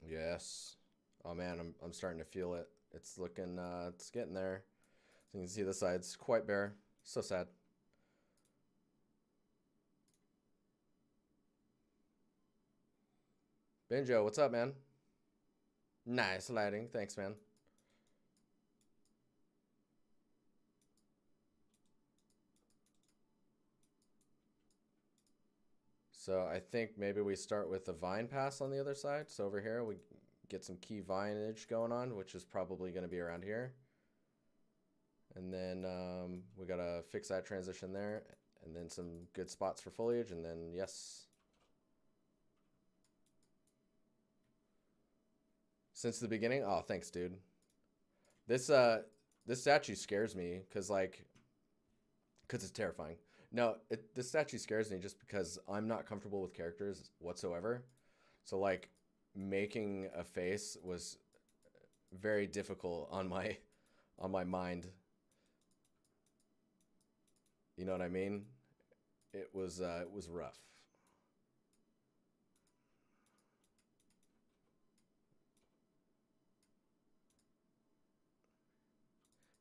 Yes. Oh man, I'm starting to feel it. It's looking it's getting there. So you can see the sides quite bare. So sad. Benjo, what's up, man? Nice lighting. Thanks, man. So I think maybe we start with the vine pass on the other side. So over here we get some key vineage going on, which is probably going to be around here. And then we got to fix that transition there. And then some good spots for foliage. And then, yes. Since the beginning? Oh, thanks, dude. This statue scares me because it's terrifying. No, this statue scares me just because I'm not comfortable with characters whatsoever. So like making a face was very difficult on my mind. You know what I mean? It was rough.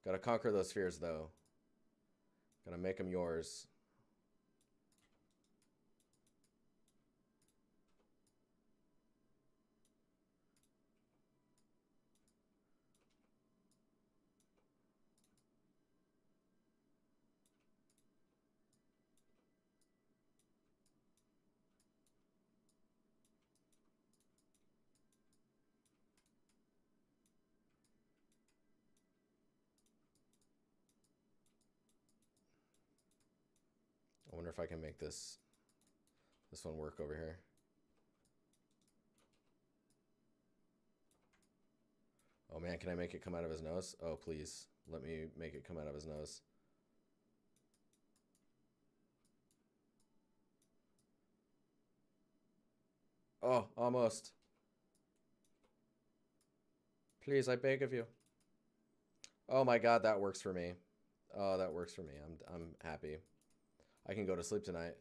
Gotta conquer those fears though. Gotta make them yours. I wonder if I can make this one work over here. Oh man, can I make it come out of his nose? Oh, please. Let me make it come out of his nose. Oh, almost. Please, I beg of you. Oh my god, that works for me. Oh, that works for me. I'm happy. I can go to sleep tonight.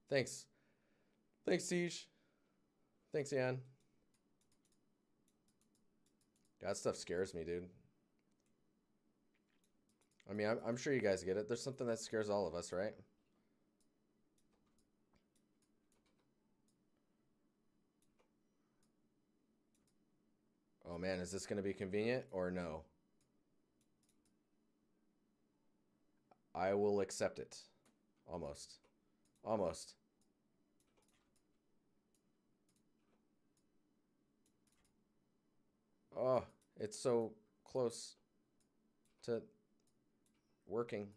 Thanks. Thanks, Siege. Thanks, Ian. That stuff scares me, dude. I mean, I'm sure you guys get it. There's something that scares all of us, right? Oh man, is this going to be convenient or no? I will accept it. Almost. Almost. Oh, it's so close to working.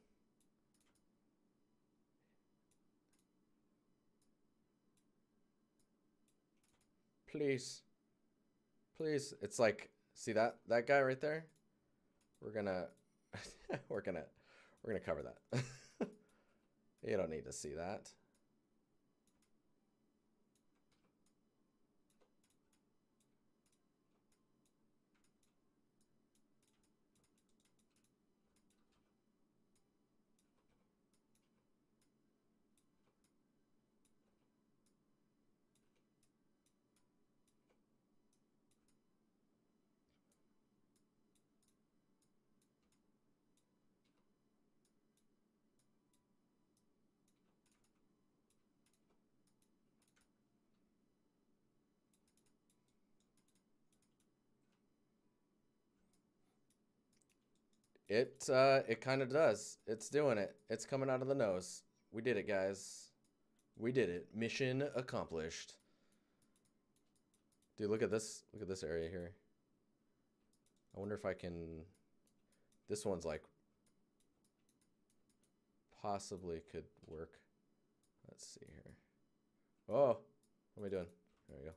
Please. Please. It's like, see that guy right there? We're gonna we're gonna cover that. You don't need to see that. It kind of does. It's doing it. It's coming out of the nose. We did it, guys. We did it. Mission accomplished. Dude, look at this. Look at this area here. I wonder if I can... This one's like... Possibly could work. Let's see here. Oh, what am I doing? There we go.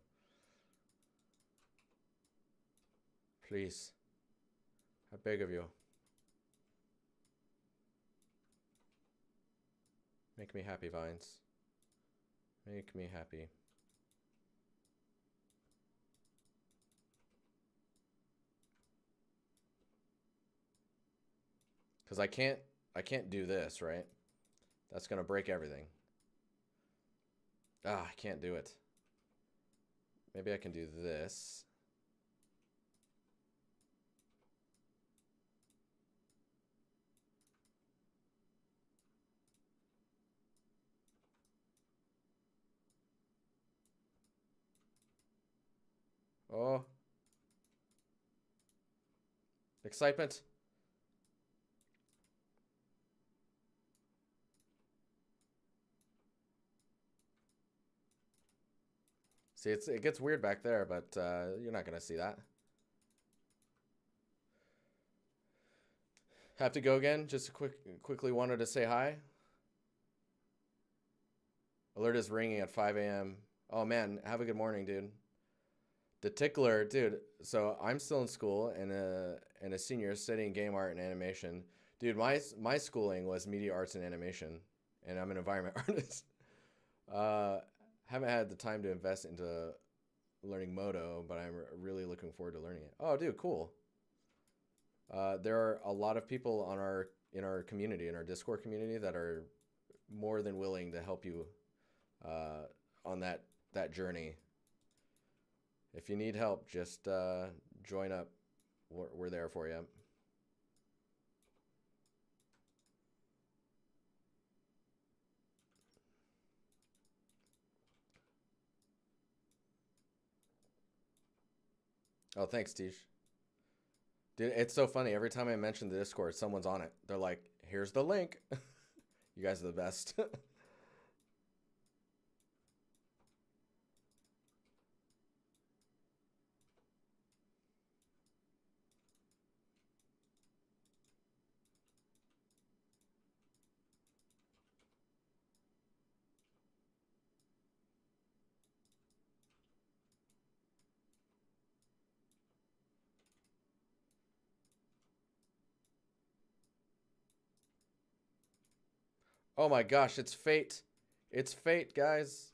Please. How big of you? Make me happy, Vines. Make me happy. Because I can't do this, right? That's gonna break everything. Ah, I can't do it. Maybe I can do this. Oh. Excitement. See, it gets weird back there, but you're not going to see that. Have to go again? Just quickly wanted to say hi. Alert is ringing at 5 a.m. Oh, man. Have a good morning, dude. The Tickler, dude. So I'm still in school and a senior studying game art and animation. Dude, my schooling was media arts and animation, and I'm an environment artist. Haven't had the time to invest into learning Modo, but I'm really looking forward to learning it. Oh, dude, cool. There are a lot of people in our community, in our Discord community, that are more than willing to help you on that journey. If you need help, just join up. We're there for you. Oh, thanks, Tish. Dude, it's so funny. Every time I mention the Discord, someone's on it. They're like, here's the link. You guys are the best. Oh my gosh, it's fate. It's fate, guys.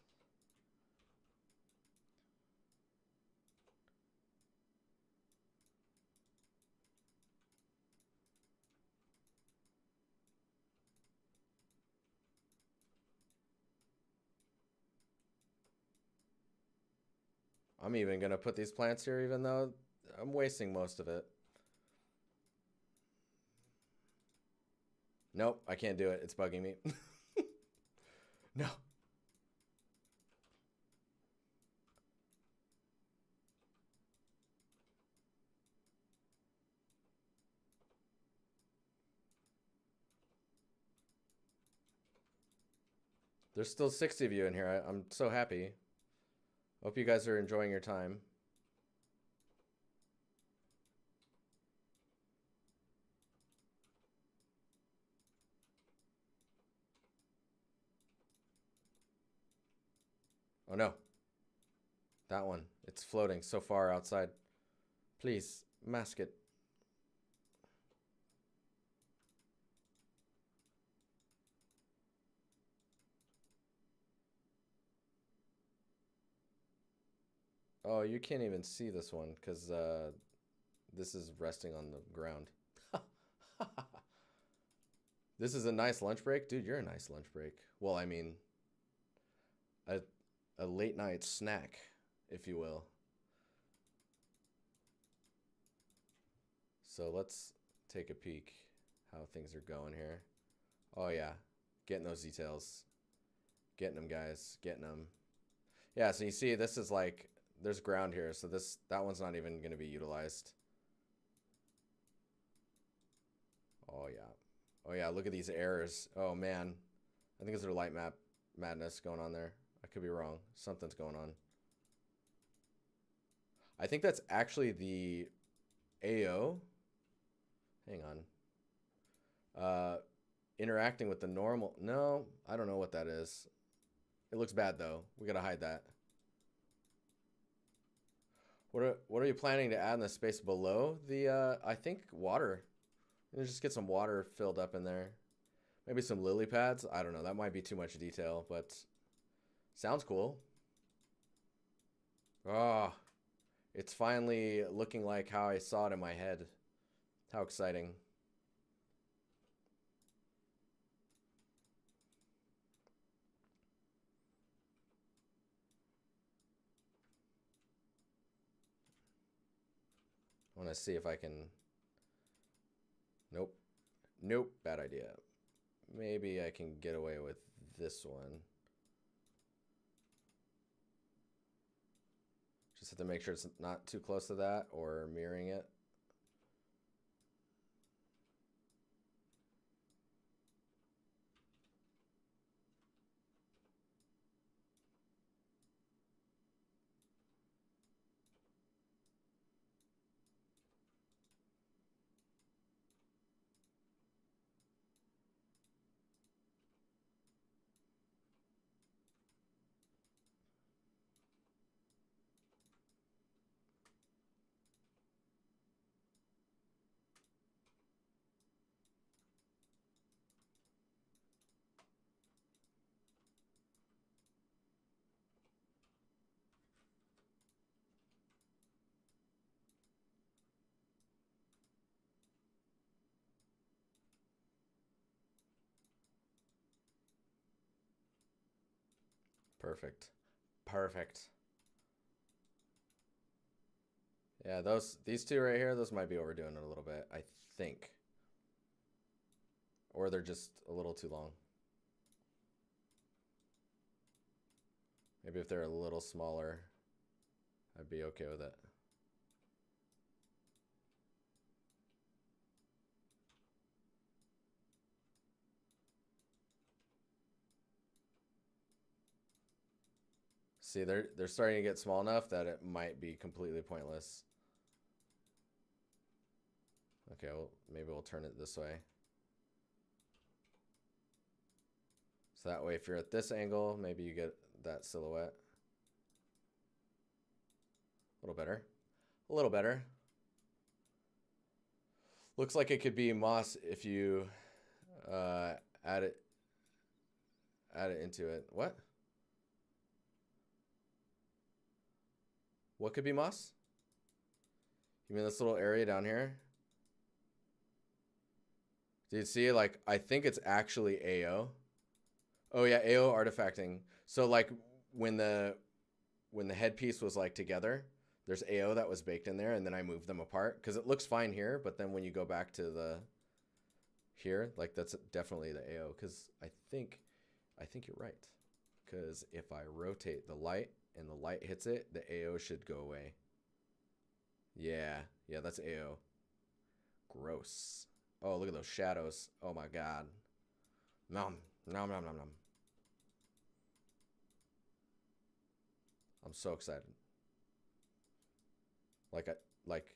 I'm even going to put these plants here, even though I'm wasting most of it. Nope, I can't do it. It's bugging me. No. There's still 60 of you in here. I'm so happy. Hope you guys are enjoying your time. Oh no. That one. It's floating so far outside. Please, mask it. Oh, you can't even see this one because this is resting on the ground. This is a nice lunch break? Dude, you're a nice lunch break. Well, I mean, a late night snack, if you will. So let's take a peek how things are going here. Oh yeah, getting those details. Getting them, guys. Getting them. Yeah, so you see this is like, there's ground here, so that one's not even going to be utilized. Oh yeah. Oh yeah, look at these errors. Oh man. I think it's their light map madness going on there. I could be wrong. Something's going on. I think that's actually the AO. Hang on. Interacting with the normal. No, I don't know what that is. It looks bad though. We gotta hide that. What are you planning to add in the space below the I think water. Just get some water filled up in there. Maybe some lily pads. I don't know. That might be too much detail, but sounds cool. Oh, it's finally looking like how I saw it in my head. How exciting. I want to see if I can... Nope. Nope. Bad idea. Maybe I can get away with this one. Just have to make sure it's not too close to that or mirroring it. Perfect. Perfect. Yeah, these two right here, those might be overdoing it a little bit, I think. Or they're just a little too long. Maybe if they're a little smaller, I'd be okay with it. See, they're starting to get small enough that it might be completely pointless. Okay, well, maybe we'll turn it this way. So that way, if you're at this angle, maybe you get that silhouette. A little better. A little better. Looks like it could be moss if you add it into it. What? What could be moss? You mean this little area down here? Do you see, like, I think it's actually AO. Oh yeah, AO artifacting. So like when the headpiece was like together, there's AO that was baked in there, and then I moved them apart because it looks fine here, but then when you go back to the here, like that's definitely the AO, because I think you're right. Because if I rotate the light and the light hits it, the AO should go away. Yeah, that's AO. Gross. Oh, look at those shadows. Oh my god. Nom, nom, nom, nom, nom. I'm so excited. Like,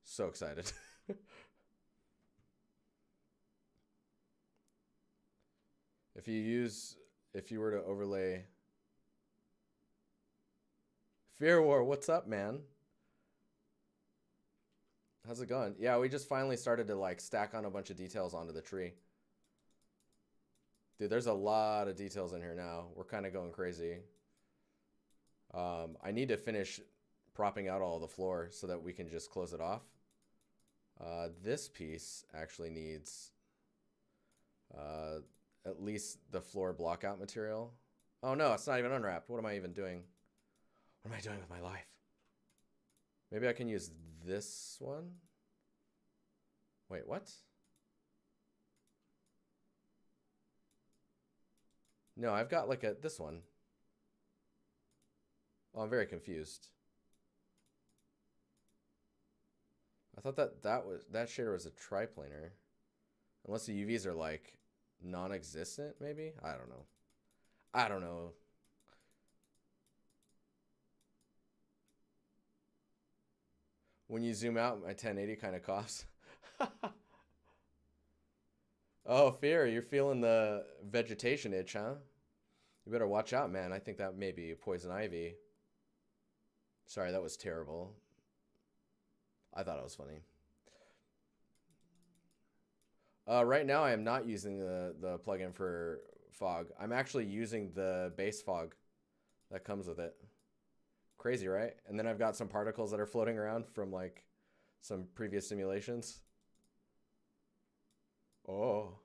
so excited. If you were to overlay Fear War, what's up, man? How's it going? Yeah, we just finally started to like stack on a bunch of details onto the tree. Dude, there's a lot of details in here now. We're kind of going crazy. I need to finish propping out all the floor so that we can just close it off. This piece actually needs at least the floor block out material. Oh no, it's not even unwrapped. What am I even doing? What am I doing with my life? Maybe I can use this one. Wait, what? No, I've got like this one. Oh, I'm very confused. I thought that shader was a triplanar. Unless the UVs are like non-existent, maybe? I don't know. I don't know. When you zoom out, my 1080 kind of coughs. Oh, Fear, you're feeling the vegetation itch, huh? You better watch out, man. I think that may be poison ivy. Sorry, that was terrible. I thought it was funny. Right now, I am not using the plugin for fog. I'm actually using the base fog that comes with it. Crazy, right? And then I've got some particles that are floating around from like some previous simulations. Oh.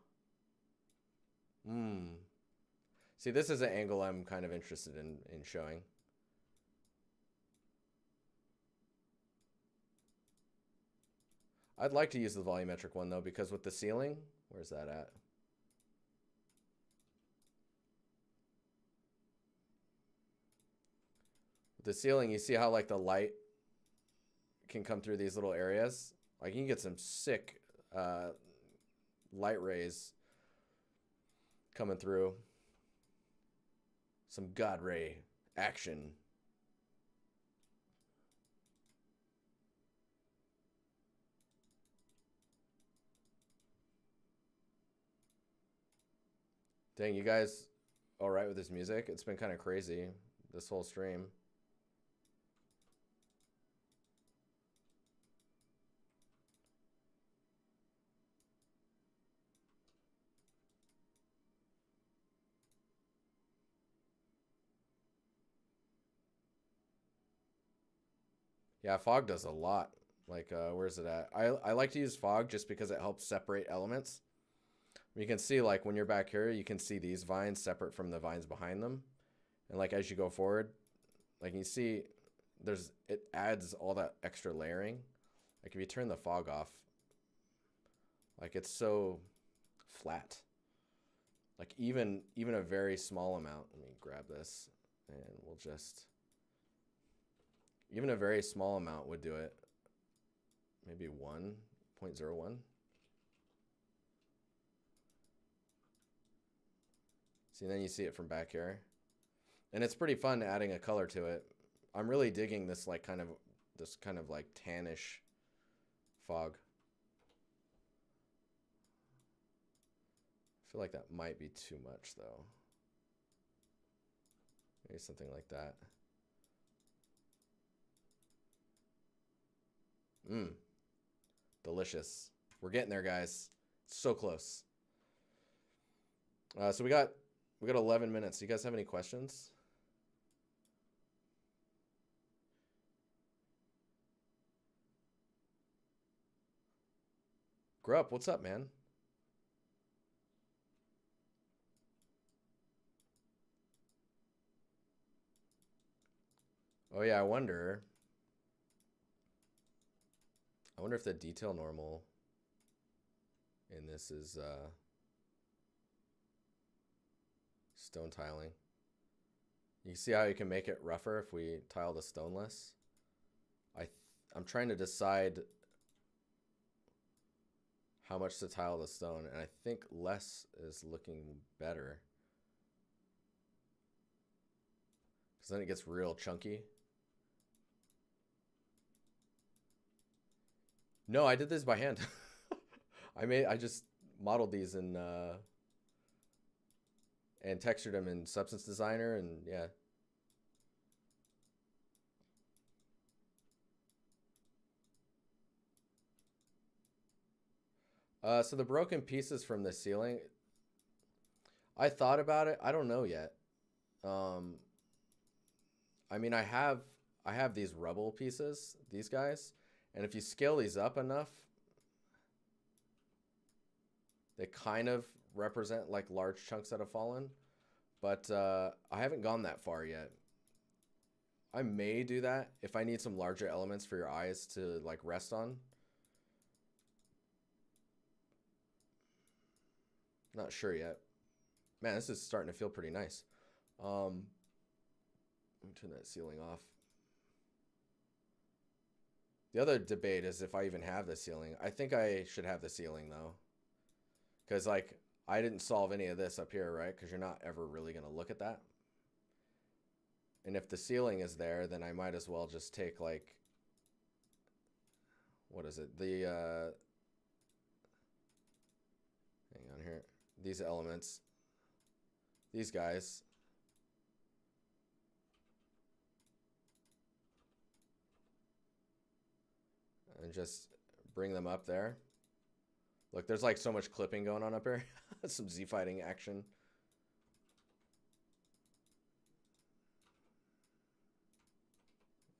See, this is an angle I'm kind of interested in showing. I'd like to use the volumetric one though, because with the ceiling, where's that at? With the ceiling, you see how like the light can come through these little areas? Like you can get some sick light rays coming through. Some God ray action. Dang, you guys all right with this music? It's been kind of crazy this whole stream. Yeah, fog does a lot. Like, where's it at? I like to use fog just because it helps separate elements. You can see, like, when you're back here, you can see these vines separate from the vines behind them. And, like, as you go forward, like, you see, it adds all that extra layering. Like, if you turn the fog off, like, it's so flat. Like, even a very small amount. Let me grab this, and we'll just... Even a very small amount would do it. Maybe 1.01. See, then you see it from back here. And it's pretty fun adding a color to it. I'm really digging this like kind of like tannish fog. I feel like that might be too much though. Maybe something like that. Delicious. We're getting there, guys. So close. So we got 11 minutes. Do you guys have any questions? Grupp, what's up, man? Oh yeah, I wonder if the detail normal in this is stone tiling. You see how you can make it rougher if we tile the stone less? I'm trying to decide how much to tile the stone, and I think less is looking better. Because then it gets real chunky. No, I did this by hand. I just modeled these in and textured them in Substance Designer, and yeah. So the broken pieces from the ceiling, I thought about it. I don't know yet. I mean, I have these rubble pieces, these guys. And if you scale these up enough, they kind of represent like large chunks that have fallen. But I haven't gone that far yet. I may do that if I need some larger elements for your eyes to like rest on. Not sure yet. Man, this is starting to feel pretty nice. Let me turn that ceiling off. The other debate is if I even have the ceiling. I think I should have the ceiling though. Because, like, I didn't solve any of this up here, right? Because you're not ever really going to look at that. And if the ceiling is there, then I might as well just take, like, what is it? The, hang on here. These elements. These guys. And just bring them up there. Look, there's like so much clipping going on up here. Some Z fighting action.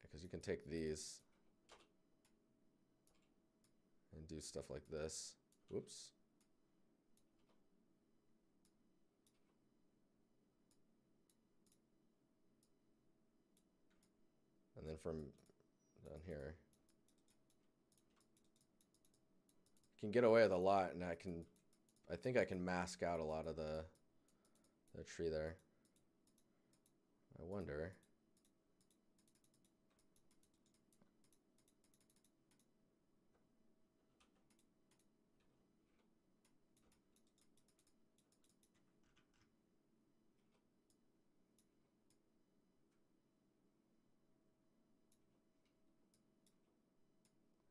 Because you can take these and do stuff like this. Whoops. And then from down here, you can get away with a lot, and I think I can mask out a lot of the tree there. I wonder.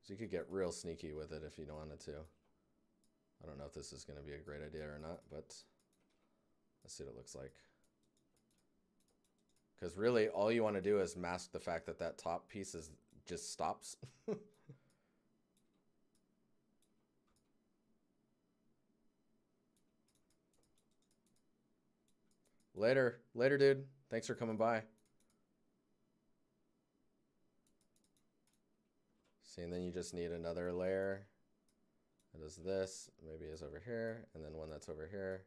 So you could get real sneaky with it if you wanted to. I don't know if this is going to be a great idea or not, but let's see what it looks like. Because really, all you want to do is mask the fact that that top piece just stops. Later, dude. Thanks for coming by. See, and then you just need another layer that is this, maybe is over here, and then one that's over here,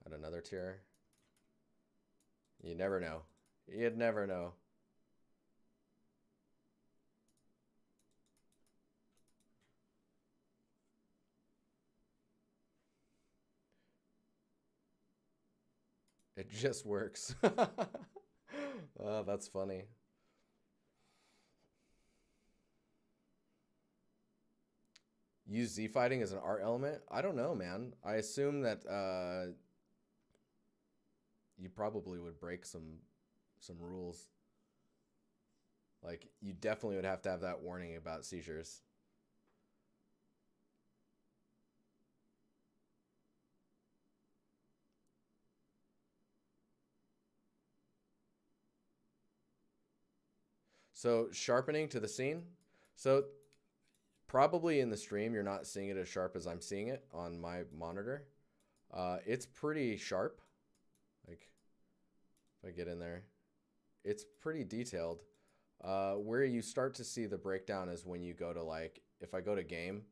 add another tier. You never know. You'd never know. It just works. Oh, that's funny. Use Z fighting as an art element? I don't know, man. I assume that you probably would break some rules. Like, you definitely would have to have that warning about seizures. So sharpening to the scene. So probably in the stream, you're not seeing it as sharp as I'm seeing it on my monitor. It's pretty sharp. Like, if I get in there, it's pretty detailed. Where you start to see the breakdown is when you go to, like, if I go to game,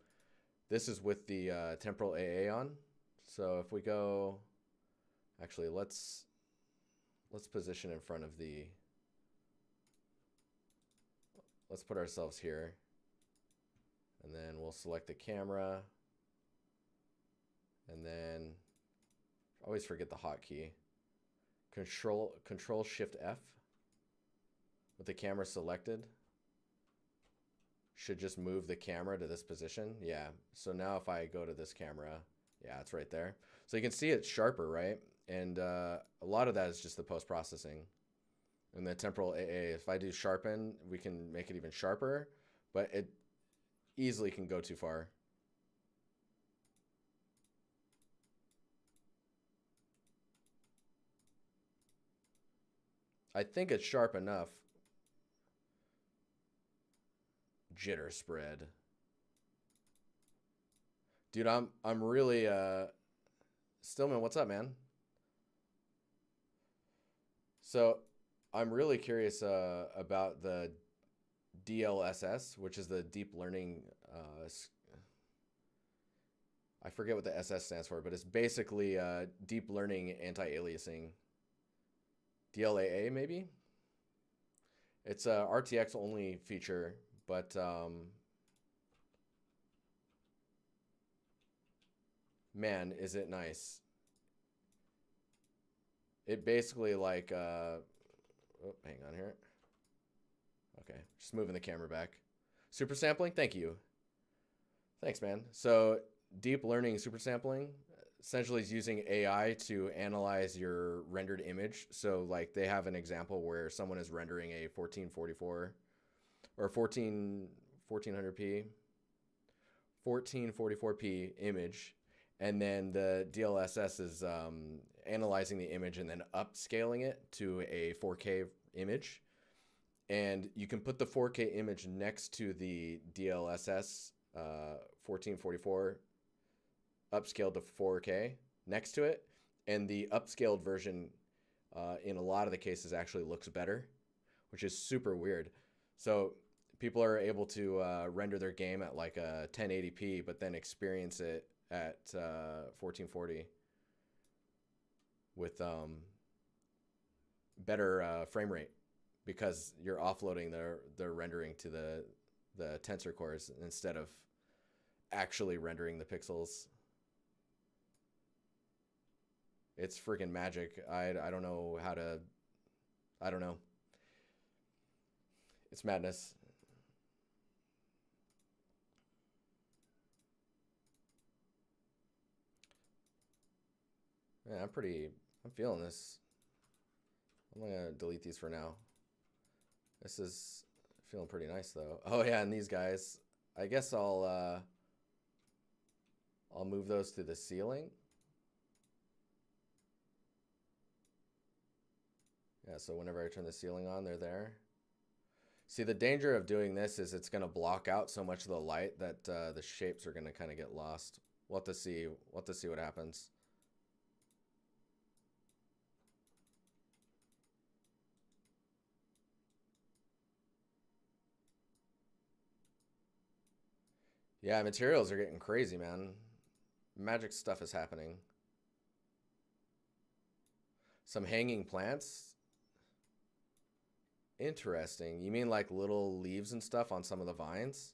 this is with the temporal AA on. So if we go, actually, let's position in front of the, let's put ourselves here. And then we'll select the camera. And then, I always forget the hotkey. Control Shift F with the camera selected. Should just move the camera to this position. Yeah, so now if I go to this camera, yeah, it's right there. So you can see it's sharper, right? And a lot of that is just the post-processing. And the temporal AA, if I do sharpen, we can make it even sharper, but it easily can go too far. I think it's sharp enough. Jitter spread. Dude, I'm really Stillman, what's up, man? So I'm really curious about the DLSS, which is the deep learning, I forget what the SS stands for, but it's basically deep learning anti-aliasing. DLAA maybe? It's a RTX only feature, but man, is it nice. It basically like, oh, hang on here. Okay, just moving the camera back. Super sampling, thank you. Thanks, man. So deep learning super sampling, essentially is using AI to analyze your rendered image. So like they have an example where someone is rendering a 1444 or 1400p 1444p image, and then the DLSS is analyzing the image and then upscaling it to a 4K image. And you can put the 4K image next to the DLSS 1444 upscaled to 4K next to it, and the upscaled version in a lot of the cases actually looks better, which is super weird. So people are able to render their game at like a 1080p, but then experience it at 1440 with better frame rate, because you're offloading the rendering to the tensor cores instead of actually rendering the pixels. It's freaking magic. I don't know how to... I don't know. It's madness. Yeah, I'm feeling this. I'm gonna delete these for now. This is feeling pretty nice though. Oh yeah, and these guys, I guess I'll move those to the ceiling. Yeah, so whenever I turn the ceiling on, they're there. See, the danger of doing this is it's going to block out so much of the light that the shapes are going to kind of get lost. We'll have to see what happens. Yeah, materials are getting crazy, man. Magic stuff is happening. Some hanging plants. Interesting. You mean like little leaves and stuff on some of the vines?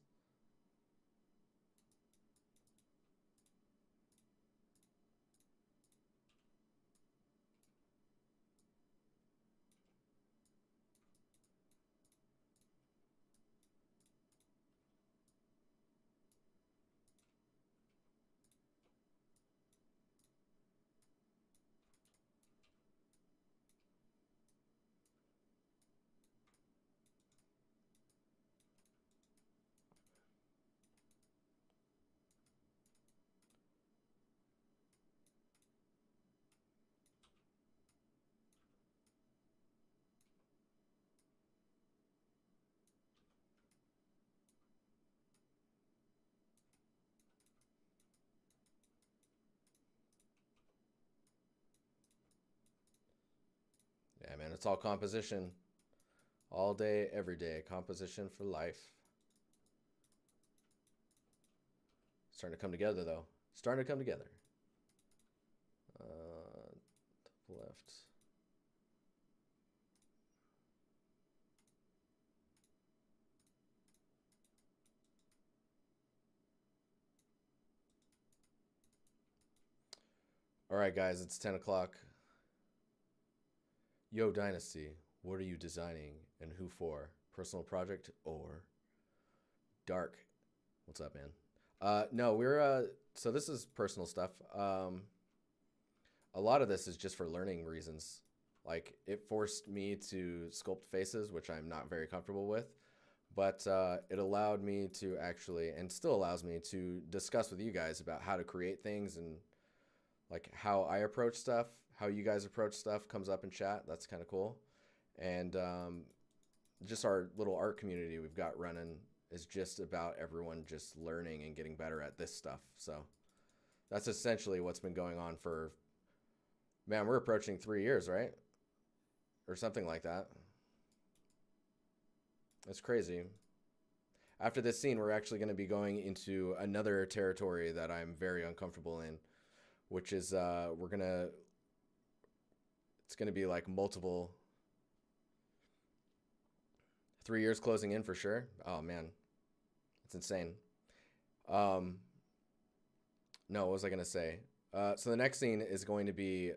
Yeah, man, it's all composition. All day, every day. Composition for life. Starting to come together, though. Starting to come together. Top left. All right, guys, it's 10 o'clock. Yo, DiNusty, what are you designing and who for? Personal project or dark? What's up, man? No, we're so this is personal stuff. A lot of this is just for learning reasons. Like, it forced me to sculpt faces, which I'm not very comfortable with, but it allowed me to actually, and still allows me to discuss with you guys about how to create things, and like how I approach stuff, how you guys approach stuff comes up in chat. That's kind of cool. And just our little art community we've got running is just about everyone just learning and getting better at this stuff. So that's essentially what's been going on for, man, we're approaching 3 years, right? Or something like that. It's crazy. After this scene, we're actually going to be going into another territory that I'm very uncomfortable in, which is it's gonna be like multiple 3 years closing in for sure. Oh man, it's insane. No, what was I gonna say? So the next scene is going to be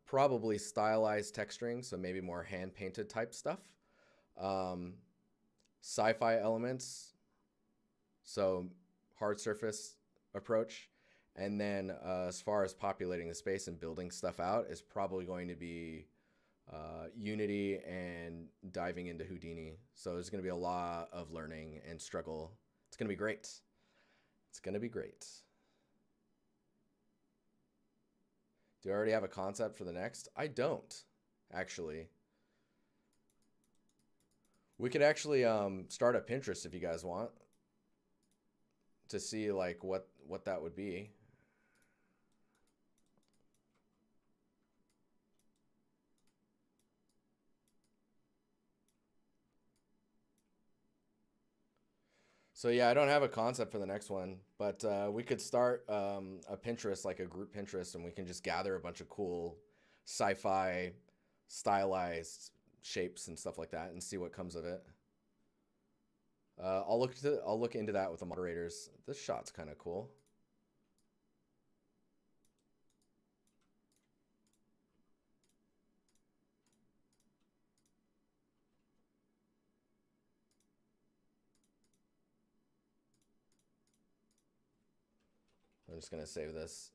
probably stylized texturing, so maybe more hand painted type stuff. Sci-fi elements, so hard surface approach. And then as far as populating the space and building stuff out is probably going to be Unity and diving into Houdini. So there's going to be a lot of learning and struggle. It's going to be great. It's going to be great. Do I already have a concept for the next? I don't, actually. We could actually start a Pinterest if you guys want to see like what that would be. So yeah, I don't have a concept for the next one, but we could start a Pinterest, like a group Pinterest, and we can just gather a bunch of cool sci-fi stylized shapes and stuff like that and see what comes of it. I'll look into that with the moderators. This shot's kind of cool. I'm just gonna save this.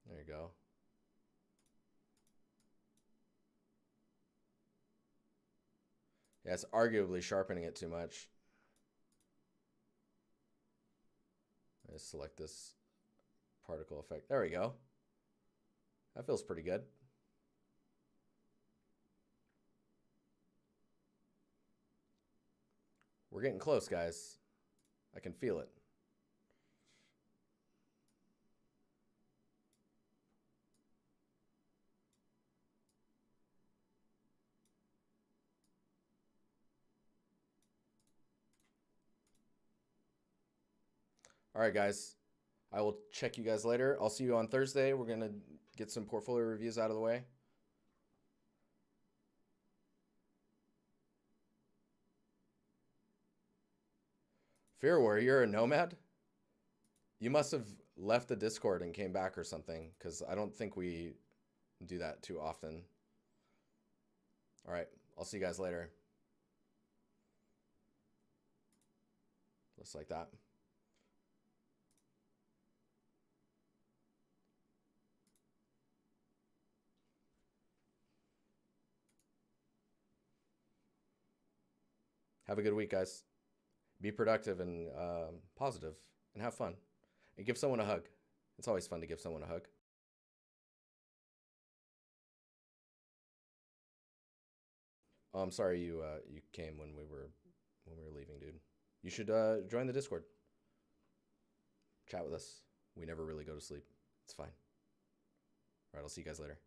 There you go. Yeah, it's arguably sharpening it too much. I select this particle effect. There we go. That feels pretty good. We're getting close, guys. I can feel it. All right, guys. I will check you guys later. I'll see you on Thursday. We're going to get some portfolio reviews out of the way. Fear Warrior, you're a nomad? You must have left the Discord and came back or something, because I don't think we do that too often. All right. I'll see you guys later. Just like that. Have a good week, guys. Be productive and positive and have fun. And give someone a hug. It's always fun to give someone a hug. Oh, I'm sorry you came when we were leaving, dude. You should join the Discord. Chat with us. We never really go to sleep. It's fine. All right, I'll see you guys later.